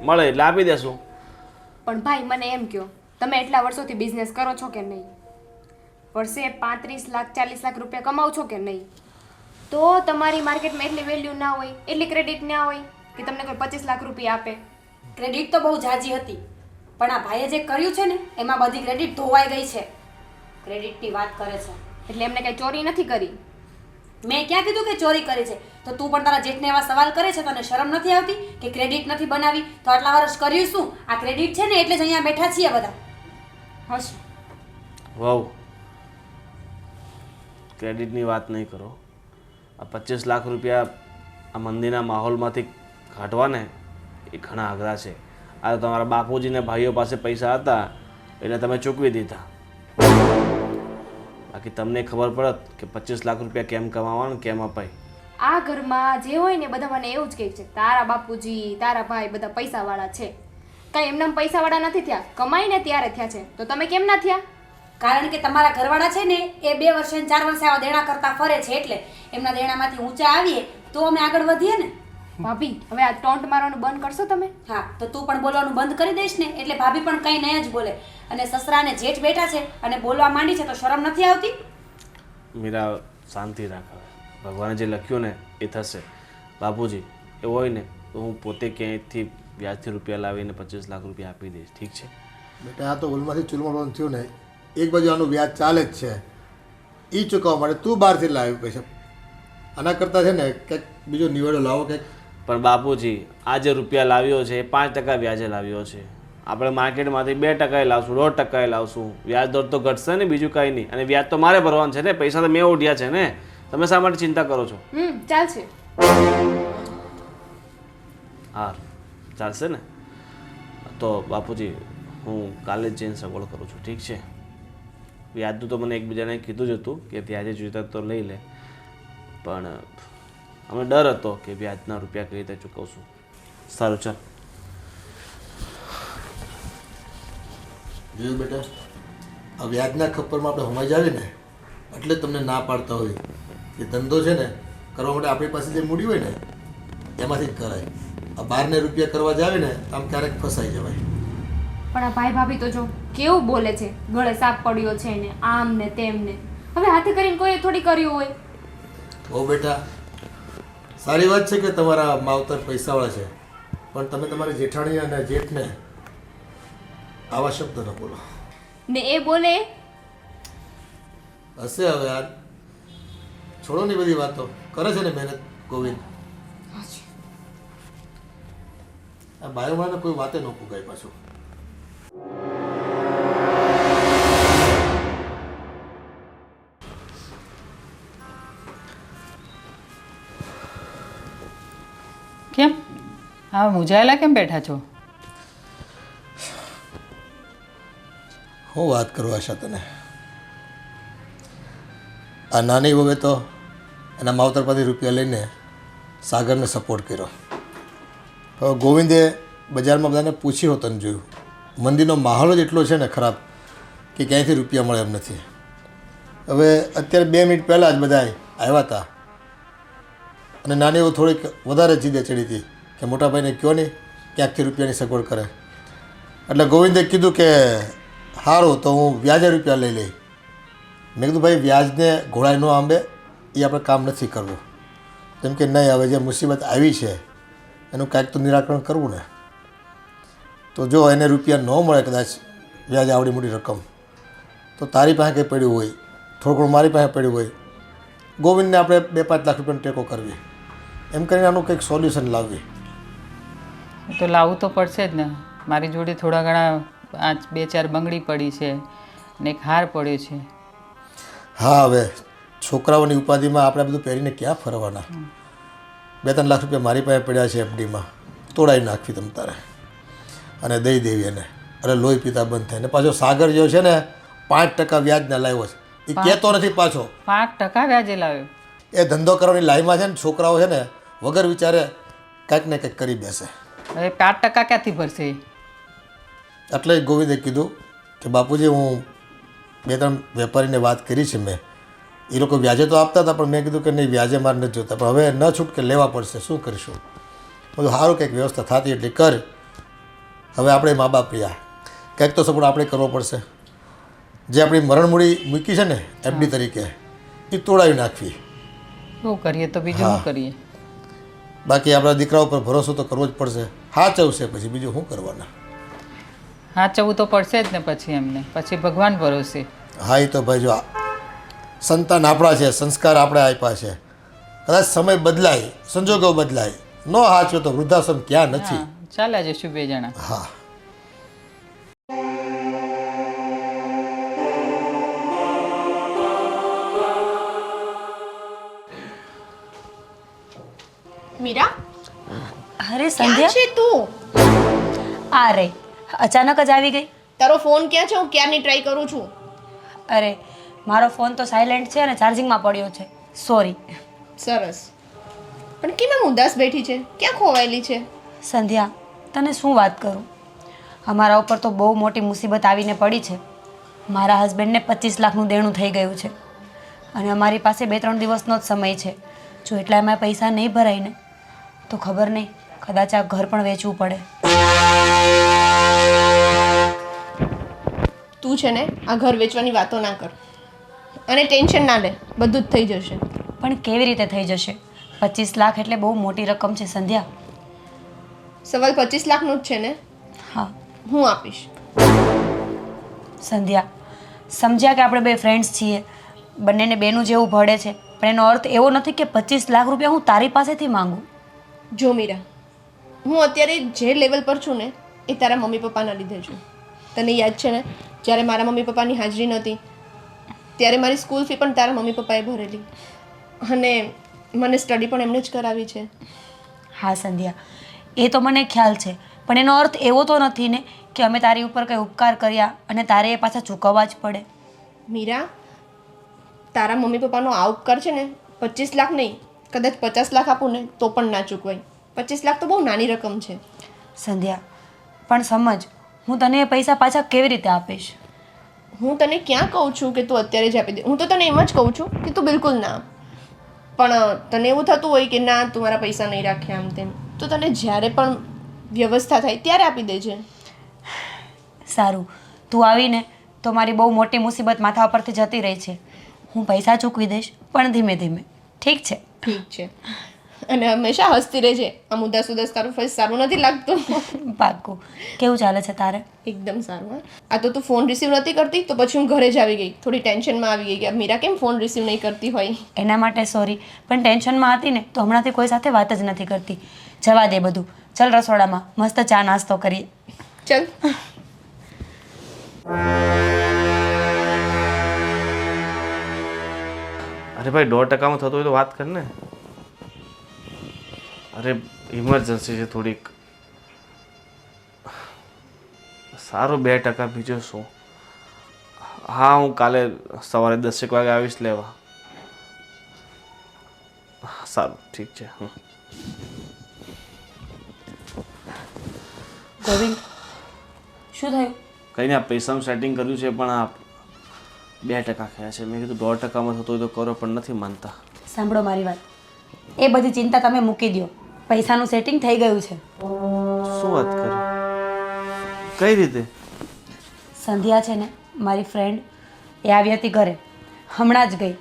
મળે એટલે આપી દેશું. પણ ભાઈ મને એમ કહો, તમે એટલા વર્ષોથી બિઝનેસ કરો છો કે નહીં? વર્ષે 35 લાખ 40 લાખ રૂપિયા કમાવ છો કે નહીં? તો તમારી માર્કેટમાં એટલી વેલ્યુ ના હોય, એટલી ક્રેડિટ ના હોય કે તમને કોઈ 25 લાખ રૂપિયા આપે. ક્રેડિટ તો બહુ જાજી હતી, પણ આ ભાઈએ જે કર્યું છે ને એમાં બધી ક્રેડિટ ધોવાઈ ગઈ છે. ક્રેડિટની વાત કરે છે એટલે એમને કઈ ચોરી નથી કરી. મેં ક્યાં કીધું કે ચોરી કરી છે? તો તું પણ તારા જેઠને એવા સવાલ કરે છે, તને શરમ નથી આવતી કે ક્રેડિટ નથી બનાવી? તો આટલા વર્ષ કર્યું શું? આ ક્રેડિટ છે ને એટલે જ અહીંયા બેઠા છીએ બધા. હશે. વાવ, ક્રેડિટની વાત નહીં કરો. આ 25 લાખ રૂપિયા આ મંદિરના માહોલમાંથી કાઢવા ને એ ઘણા અઘરા છે. આ તમારા બાપુજીને ભાઈઓ પાસે પૈસા હતા એટલે તમે ચૂકવી દીધા. બાકી તમને ખબર પડત કે 25 લાખ રૂપિયા કેમ કમાવાનું, કેમ અપાય. આ ઘરમાં જે હોય ને બધા મને એવું જ કહે છે, તારા બાપુજી તારા ભાઈ બધા પૈસાવાળા છે. કઈ એમના પૈસાવાળા નથી થયા, કમાઈને ત્યારે થયા છે. તો તમે કેમ ના થયા? કારણ કે તમારા ઘરવાળા છે ને એ 2 વર્ષે ને 4 વર્ષે આવા દેણા કરતા ફરે છે, એટલે એમના દેણામાંથી ઊંચા આવીએ તો અમે આગળ વધીએ ને. ભાભી હવે આ ટોન્ટ મારવાનું બંધ કરશો તમે? હા, તો તું પણ બોલવાનું બંધ કરી દઈશ ને એટલે ભાભી પણ કંઈ નહીં જ બોલે. અને સસરા અને જેઠ બેઠા છે અને બોલવા માંડી છે તો શરમ નથી આવતી? મીરા શાંતિ રાખો. ભગવાને જે લખ્યું ને એ થશે. બાપુજી એવું હોય ને તો હું પોતે ક્યાંયથી વ્યાજથી રૂપિયા લાવીને 25 લાખ રૂપિયા આપી દઈશ. ઠીક છે બેટા, આ તો ઉલમાંથી ચૂલમાં બંધ થયું ને, એક બાજુ આનું વ્યાજ ચાલે જ છે, એ ચૂકવવા માટે તું બહારથી લાવી પૈસા. આના કરતાં છે ને કંઈક બીજો નિવેડો લાવો કંઈક. પણ બાપુજી આ જે રૂપિયા લાવ્યો છે એ 5% વ્યાજે લાવ્યો છે. આપણે માર્કેટમાંથી 2% લાવશું, 1.5% લાવશું. વ્યાજ દર તો ઘટશે ને, બીજું કાંઈ નહીં. અને વ્યાજ તો મારે ભરવાનું છે ને, પૈસા તો મેં ઉઠ્યા છે ને. તમે શા માટે ચિંતા કરો છો? ચાલશે. હા ચાલશે ને. તો બાપુજી હું કાલે જ જઈને સગવડ કરું છું. ઠીક છે? વ્યાજનું તો મને એકબીજાને કીધું જ હતું કે વ્યાજે જોઈતા તો લઈ લે, પણ અમે ડર હતો કે વ્યાજના રૂપિયા કઈ રીતે ચૂકવશું. સારું ચાલ. જોયું બેટા, આ વ્યાજના ખપ્પરમાં આપણે હોમાઈ જાવી ને એટલે તમને ના પાડતા હોય કે ધંધો છે ને કરવા માટે આપણી પાસે જે મૂડી હોય ને એમાંથી જ કરાય. આ 12 રૂપિયા કરવા જાવે ને આમ ક્યારેક ફસાઈ જવાય. પણ આ ભાઈ ભાભી તો જો કેવું બોલે છે, ગળે સાપ પડ્યો છે ને આમ ને તેમ ને. હવે હાથે કરીને કોઈ થોડી કર્યું હોય. ઓ બેટા, સારી વાત છે કે તમારા માવતર પૈસાવાળા છે, પણ તમે તમારી જેઠાણી અને જેઠને આવા શબ્દ ન બોલો. ને એ બોલે હશે હવે યાર, છોડો ની બધી વાતો. કરે છે ને મહેનત ગોવિંદ. આ બાયોમાં કોઈ વાતે ન પૂગાય પાછું. કેમ હા મૂંઝાયેલા કેમ બેઠા છો? હું વાત કરું આશા તને, આ નાની વહુએ તો એના માવતર પાસેથી રૂપિયા લઈને સાગરને સપોર્ટ કર્યો. હવે ગોવિંદે બજારમાં બધાને પૂછ્યું હતું ને જોયું, મંદિરનો માહોલ જ એટલો છે ને ખરાબ કે ક્યાંયથી રૂપિયા મળે એમ નથી. હવે અત્યારે 2 મિનિટ પહેલાં જ બધા આવ્યા હતા અને નાની વહુ થોડીક વધારે જીદે ચડી હતી કે મોટા ભાઈને કહો નહીં ક્યાંકથી રૂપિયાની સગવડ કરે. એટલે ગોવિંદે કીધું કે સારું તો હું વ્યાજે રૂપિયા લઈ લઈ. મેં કીધું ભાઈ વ્યાજને ઘોડાય ન આંબે, એ આપણે કામ નથી કરવું. કેમ કે નહીં, હવે જે મુસીબત આવી છે એનું કાંઈક તો નિરાકરણ કરવું ને. તો જો એને રૂપિયા ન મળે કદાચ વ્યાજ આવડી મોટી રકમ, તો તારી પાસે કંઈ પડ્યું હોય, થોડું ઘણું મારી પાસે પડ્યું હોય, ગોવિંદને આપણે 2-5 લાખ રૂપિયાનો ટેકો કરવી, એમ કરીને આનું કંઈક સોલ્યુશન લાવવી. તો લાવવું તો પડશે જ ને. મારી જોડે થોડા ઘણા 2-4 બંગડી પડી છે ને એક હાર પડ્યો છે. હા, હવે છોકરાઓની ઉપાધિમાં આપણે બધું પહેરીને ક્યાં ફરવાના? 2-3 લાખ રૂપિયા મારી પાસે પડ્યા છે એફડીમાં, તોડાવી નાખવી તમ તારે અને દઈ દેવી એને, એટલે લોહી પીતા બંધ થાય. ને પાછો સાગર જો છે ને 5% વ્યાજના લાવ્યો છે, એ કહેતો નથી પાછો. 5% વ્યાજે લાવ્યો. એ ધંધો કરવાની લાઈમાં છે ને છોકરાઓ છે ને વગર વિચારે કાંઈક ને કંઈક કરી બેસે. હવે 5% ક્યાંથી ભરશે? એટલે જ ગોવિંદે કીધું કે બાપુજી હું 2-3 વેપારીને વાત કરી છે મેં, એ લોકો વ્યાજે તો આપતા હતા પણ મેં કીધું કે નહીં વ્યાજે મારે નથી જોતા, પણ હવે ન છૂટકે લેવા પડશે, શું કરીશું? બધું સારું કંઈક વ્યવસ્થા થતી એટલી કર. હવે આપણે મા બાપ રહ્યા, કંઈક તો સપોર્ટ આપણે કરવો પડશે. જે આપણી મરણમૂડી મૂકી છે ને એફડી તરીકે, એ તોડાવી નાખવી. શું કરીએ તો બીજું શું કરીએ? બાકી આપણા દીકરાઓ પર ભરોસો તો કરવો જ પડશે. સાચવશે પછી બીજું શું કરવાના? સાચવવું તો પડશે જ ને પછી એમને, પછી ભગવાન ભરોસે. હા, એ તો ભાઈ જો સંતાન આપણા છે, સંસ્કાર આપણે આપ્યા છે, કદાચ સમય બદલાય, સંજોગો બદલાય, ન સાચવે તો વૃદ્ધાશ્રમ ક્યાં નથી. ચાલ્યા જશું 2 જણા. હા. મીરા, અરે ક્યાં સંધ્યા, છે તું? આ રે અચાનક જ આવી ગઈ. તારો ફોન ક્યાં છે? હું ક્યારની ટ્રાય કરું છું. અરે મારો ફોન તો સાયલેન્ટ છે અને ચાર્જિંગમાં પડ્યો છે, સોરી. સરસ. પણ કેમ એમ ઉદાસ બેઠી છે? ક્યાં ખોવાયેલી છે? સંધ્યા, તને શું વાત કરું, અમારા ઉપર તો બહુ મોટી મુસીબત આવીને પડી છે. મારા હસબન્ડને 25 લાખનું દેણું થઈ ગયું છે અને અમારી પાસે 2-3 દિવસનો જ સમય છે. જો એટલા એમાં પૈસા નહીં ભરાય ને તો ખબર નહીં, કદાચ આ ઘર પણ વેચવું પડે. તું છે ને આ ઘર વેચવાની વાતો ના કર અને ટેન્શન ના લે, બધું જ થઈ જશે. પણ કેવી રીતે થઈ જશે? 25 લાખ એટલે બહુ મોટી રકમ છે સંધ્યા. સવાલ 25 લાખનો જ છે ને? હા હું આપીશ. સંધ્યા, સમજ્યા કે આપણે 2 ફ્રેન્ડ્સ છીએ, બંનેને બેનું જેવું ભળે છે, પણ એનો અર્થ એવો નથી કે 25 લાખ રૂપિયા હું તારી પાસેથી માંગુ. જો મીરા, હું અત્યારે જે લેવલ પર છું ને એ તારા મમ્મી પપ્પાના લીધે છું. તને યાદ છે ને જ્યારે મારા મમ્મી પપ્પાની હાજરી નહોતી ત્યારે મારી સ્કૂલ ફી પણ તારા મમ્મી પપ્પાએ ભરેલી અને મને સ્ટડી પણ એમણે જ કરાવી છે. હા સંધ્યા, એ તો મને ખ્યાલ છે, પણ એનો અર્થ એવો તો નથી ને કે અમે તારી ઉપર કંઈ ઉપકાર કર્યા અને તારે એ પાછા ચૂકવવા જ પડે. મીરા, તારા મમ્મી પપ્પાનો આ ઉપકાર છે ને 25 લાખ નહીં, કદાચ 50 લાખ આપું ને તો પણ ના ચૂકવાય. 25 લાખ તો બહુ નાની રકમ છે. સંધ્યા, પણ સમજ, હું તને એ પૈસા પાછા કેવી રીતે આપીશ? હું તને ક્યાં કહું છું કે તું અત્યારે જ આપી દે. હું તો તને એમ જ કહું છું કે તું બિલકુલ ના આપ. પણ તને એવું થતું હોય કે ના તું મારા પૈસા નહીં રાખ્યા આમ તેમ, તો તને જ્યારે પણ વ્યવસ્થા થાય ત્યારે આપી દેજે. સારું, તું આવીને તો મારી બહુ મોટી મુસીબત માથા ઉપરથી જતી રહી છે. હું પૈસા ચૂકવી દઈશ, પણ ધીમે ધીમે. ઠીક છે? ઠીક છે. અને હંમેશા હસતી રહેજે. આમ ઉદાસ ઉદાસ તારું ફેસ સારું નથી લાગતું. પાક્કું. કેવું ચાલે છે તારે? એકદમ સારું. હા, આ તો તું ફોન રિસીવ નથી કરતી તો પછી હું ઘરે જ આવી ગઈ. થોડી ટેન્શનમાં આવી ગઈ કે મીરા કેમ ફોન રિસીવ નહીં કરતી હોય. એના માટે સોરી, પણ ટેન્શનમાં હતી ને તો હમણાંથી કોઈ સાથે વાત જ નથી કરતી. જવા દે બધું, ચાલ રસોડામાં મસ્ત ચા નાસ્તો કરીએ. ચલ. અરે ભાઈ 1.5%માં થતું હોય તો વાત કર ને. અરે ઇમરજન્સી છે થોડીક. સારું 2%, બીજું શું? હા, હું કાલે સવારે 10 વાગે આવીશ લેવા. સારું ઠીક છે. ગોવિંદ શું થયું? કંઈ નહીં, આ પૈસાનું સેટિંગ કર્યું છે પણ આ 2% થયા છે. મેં કીધું 1.5%માં થતો હોય તો કરો, પણ નથી માનતા. સાંભળો મારી વાત, એ બધી ચિંતા તમે મૂકી દો. પૈસાનું સેટિંગ થઈ ગયું છે. શું વાત કરે? કઈ રીતે? સંધ્યા છે ને મારી ફ્રેન્ડ, એ આવી હતી ઘરે, હમણાં જ ગઈ.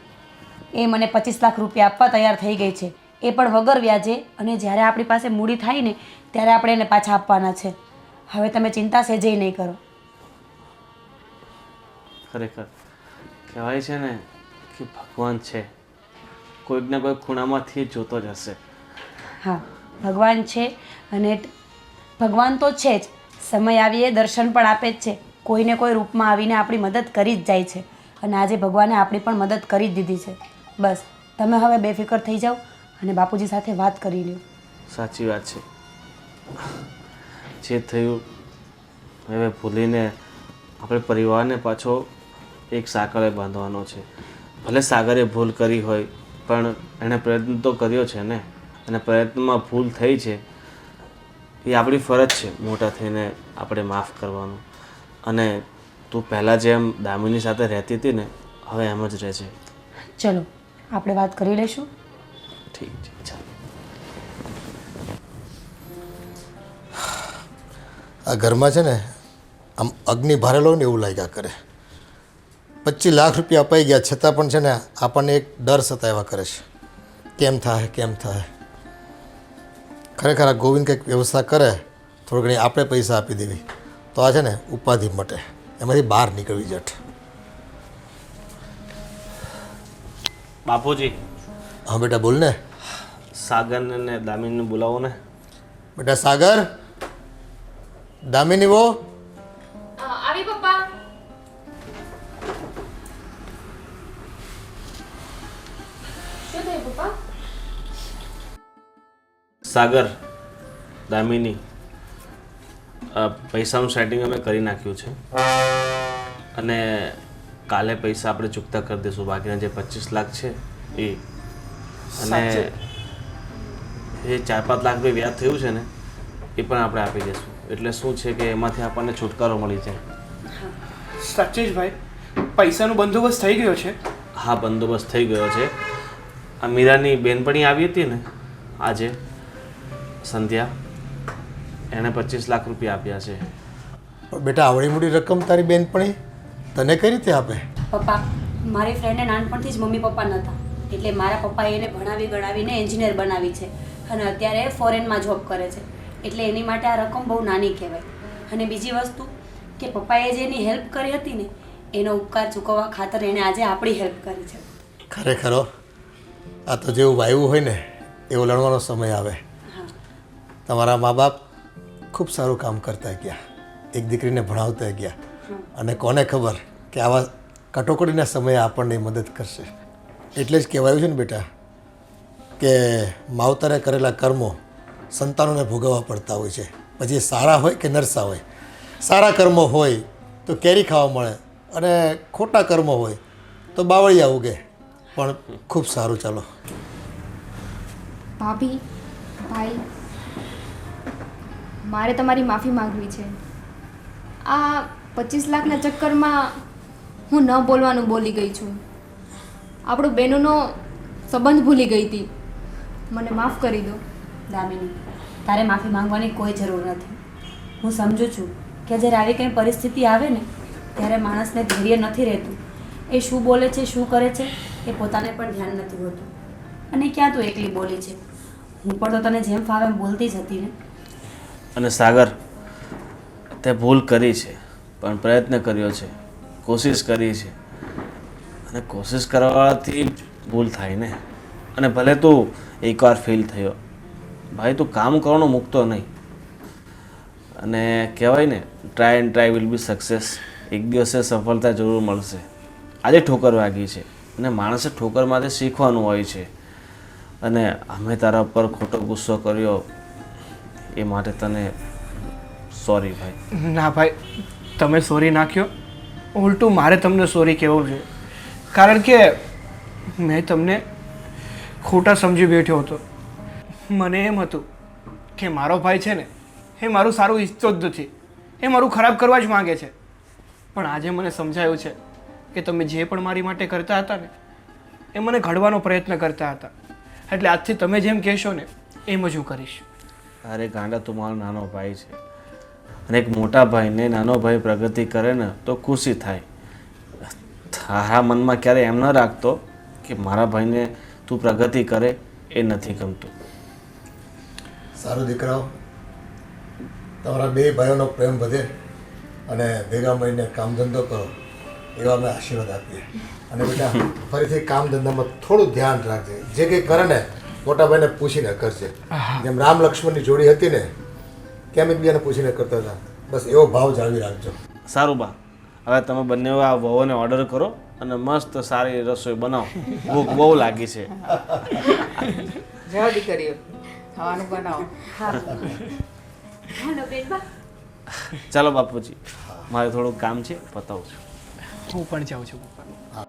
એ મને 25 લાખ રૂપિયા આપવા તૈયાર થઈ ગઈ છે, એ પણ વગર વ્યાજે. અને જ્યારે આપણી પાસે મૂડી થાય ને ત્યારે આપણે એને પાછા આપવાના છે. હવે તમે ચિંતા સહેજેય નહીં કરો. ખરેખર કહેવાય છે ને કે ભગવાન છે, કોઈક ને કોઈક ખૂણામાંથી જોતો જ હશે. હા, ભગવાન છે, અને ભગવાન તો છે જ. સમય આવીએ દર્શન પણ આપે જ છે. કોઈને કોઈ રૂપમાં આવીને આપણી મદદ કરી જ જાય છે. અને આજે ભગવાને આપણી પણ મદદ કરી જ દીધી છે. બસ તમે હવે બેફિકર થઈ જાઓ અને બાપુજી સાથે વાત કરી લ્યો. સાચી વાત છે. જે થયું હવે ભૂલીને આપણે પરિવારને પાછો એક સાંકળે બાંધવાનો છે. ભલે સાગરે ભૂલ કરી હોય પણ એણે પ્રયત્ન તો કર્યો છે ને, અને પ્રયત્નમાં ભૂલ થઈ છે એ આપણી ફરજ છે મોટા થઈને આપણે માફ કરવાનું. અને તું પહેલાં જેમ દામિની સાથે રહેતી હતી ને, હવે એમ જ રહેજે. ચલો આપણે વાત કરી લઈશું. ઠીક છે, ચાલો. આ ઘરમાં છે ને આમ અગ્નિ ભરેલો ને એવું લાગ્યા કરે. 25 લાખ રૂપિયા અપાઈ ગયા છતાં પણ છે ને આપણને એક ડર સતાવ્યા કરે છે, કેમ થાય કેમ થાય. ખરેખર આ ગોવિંદ કંઈક વ્યવસ્થા કરે, થોડી ઘણી આપણે પૈસા આપી દેવી તો આ છે ને ઉપાધિ મટે, એમાંથી બહાર નીકળવી જટ. બાપુજી, હા બેટા બોલ ને. સાગરને ને દામિનીને બોલાવો ને. બેટા સાગર, દામિની વો. આવી પપ્પા. શું થયું પપ્પા? સાગર, દામિની, પૈસાનું સેટિંગ અમે કરી નાખ્યું છે અને કાલે પૈસા આપણે ચૂકતા કરી દઈશું. બાકીના જે 25 લાખ છે એ, અને એ 4-5 લાખ રૂપિયા વ્યાજ થયું છે ને એ પણ આપણે આપી દઈશું. એટલે શું છે કે એમાંથી આપણને છુટકારો મળી જાય. સાચે જ ભાઈ, પૈસાનો બંદોબસ્ત થઈ ગયો છે. હા, બંદોબસ્ત થઈ ગયો છે. આ મીરાની બેનપણી આવી હતી ને આજે, સંધ્યા, એણે 25 લાખ રૂપિયા આપ્યા છે. પણ બેટા આવડી મોટી રકમ તારી બેનપણી તને કઈ રીતે આપે? પપ્પા, મારી ફ્રેન્ડને નાનપણથી જ મમ્મી પપ્પા નહોતા, એટલે મારા પપ્પાએ એને ભણાવી ગણાવીને એન્જિનિયર બનાવી છે અને અત્યારે ફોરેનમાં જોબ કરે છે. એટલે એની માટે આ રકમ બહુ નાની કહેવાય. અને બીજી વસ્તુ કે પપ્પાએ જે એની હેલ્પ કરી હતી ને, એનો ઉપકાર ચૂકવવા ખાતર એણે આજે આપણી હેલ્પ કરી છે. ખરેખર આ તો જેવું વાયવું હોય ને એવો લડવાનો સમય આવે. તમારા મા બાપ ખૂબ સારું કામ કરતા ગયા, એક દીકરીને ભણાવતા ગયા, અને કોને ખબર કે આવા કટોકટીના સમયે આપણને મદદ કરશે. એટલે જ કહેવાયું છે ને બેટા કે માવતરે કરેલા કર્મો સંતાનોને ભોગવવા પડતા હોય છે. પછી સારા હોય કે નરસા હોય. સારા કર્મો હોય તો કેરી ખાવા મળે, અને ખોટા કર્મો હોય તો બાવળિયા ઉગે. પણ ખૂબ સારું. ચાલો ભાભી, ભાઈ, મારે તમારી માફી માંગવી છે. આ 25 લાખના ચક્કરમાં હું ન બોલવાનું બોલી ગઈ છું. આપણો બહેનોનો સંબંધ ભૂલી ગઈ હતી. મને માફ કરી દો. દામિની, તારે માફી માંગવાની કોઈ જરૂર નથી. હું સમજુ છું કે જ્યારે આવી કંઈ પરિસ્થિતિ આવે ને ત્યારે માણસને ધૈર્ય નથી રહેતું. એ શું બોલે છે, શું કરે છે એ પોતાને પણ ધ્યાન નથી હોતું. અને ક્યાં તું એકલી બોલી છે? હું પણ તો તને જેમ ફાવે એમ બોલતી જ હતી ને. અને સાગર, તે ભૂલ કરી છે પણ પ્રયત્ન કર્યો છે, કોશિશ કરી છે. અને કોશિશ કરવાથી ભૂલ થાય ને. અને ભલે તું એકવાર ફેલ થયો, ભાઈ તું કામ કરવાનું મૂકતો નહીં. અને કહેવાય ને, try and try will be success. એક દિવસે સફળતા જરૂર મળશે. આજે ઠોકર વાગી છે અને માણસે ઠોકરમાંથી શીખવાનું હોય છે. અને અમે તારા પર ખોટો ગુસ્સો કર્યો એ માટે તને સોરી ભાઈ. ના ભાઈ, તમે સોરી નાખ્યો, ઉલટું મારે તમને સોરી કહેવું છે. કારણ કે મેં તમને ખોટા સમજી બેઠો હતો. મને એમ હતું કે મારો ભાઈ છે ને એ મારું સારું ઈચ્છતો જ નથી, એ મારું ખરાબ કરવા જ માંગે છે. પણ આજે મને સમજાયું છે કે તમે જે પણ મારી માટે કરતા હતા ને એ મને ઘડવાનો પ્રયત્ન કરતા હતા. એટલે આજથી તમે જેમ કહેશો ને એમ જ હું કરીશ. અરે ગાંડા, તું મારો નાનો ભાઈ છે અને એક મોટા ભાઈને નાનો ભાઈ પ્રગતિ કરે ને તો ખુશી થાય. તારા મનમાં ક્યારે એમ ન રાખતો કે મારા ભાઈને તું પ્રગતિ કરે એ નથી ગમતું. સારું દીકરાઓ, તમારા બે ભાઈઓનો પ્રેમ વધે અને ભેગા મળીને કામ ધંધો કરો એવા અમે આશીર્વાદ આપીએ. અને બેટા ફરીથી કામ ધંધામાં થોડું ધ્યાન રાખજે. જે કંઈ કરે ને મોટા ભાઈને પૂછીને કરશે. જેમ રામ લક્ષ્મણની જોડી હતી ને કેમ એકબીજાને પૂછીને કરતા હતા, બસ એવો ભાવ જાળવી રાખજો. સારું બા, હવે તમે બંને આ વહુને ઓર્ડર કરો અને મસ્ત સારી રસોઈ બનાવો. ભૂખ બહુ લાગી છે. જાઓ દીકરીઓ, ખાવાનું બનાવો. હાલો બેનબા. ચાલો બાપુજી, મારે થોડું કામ છે, પતાવું છું. હું પણ જાઉં છું પપ્પા.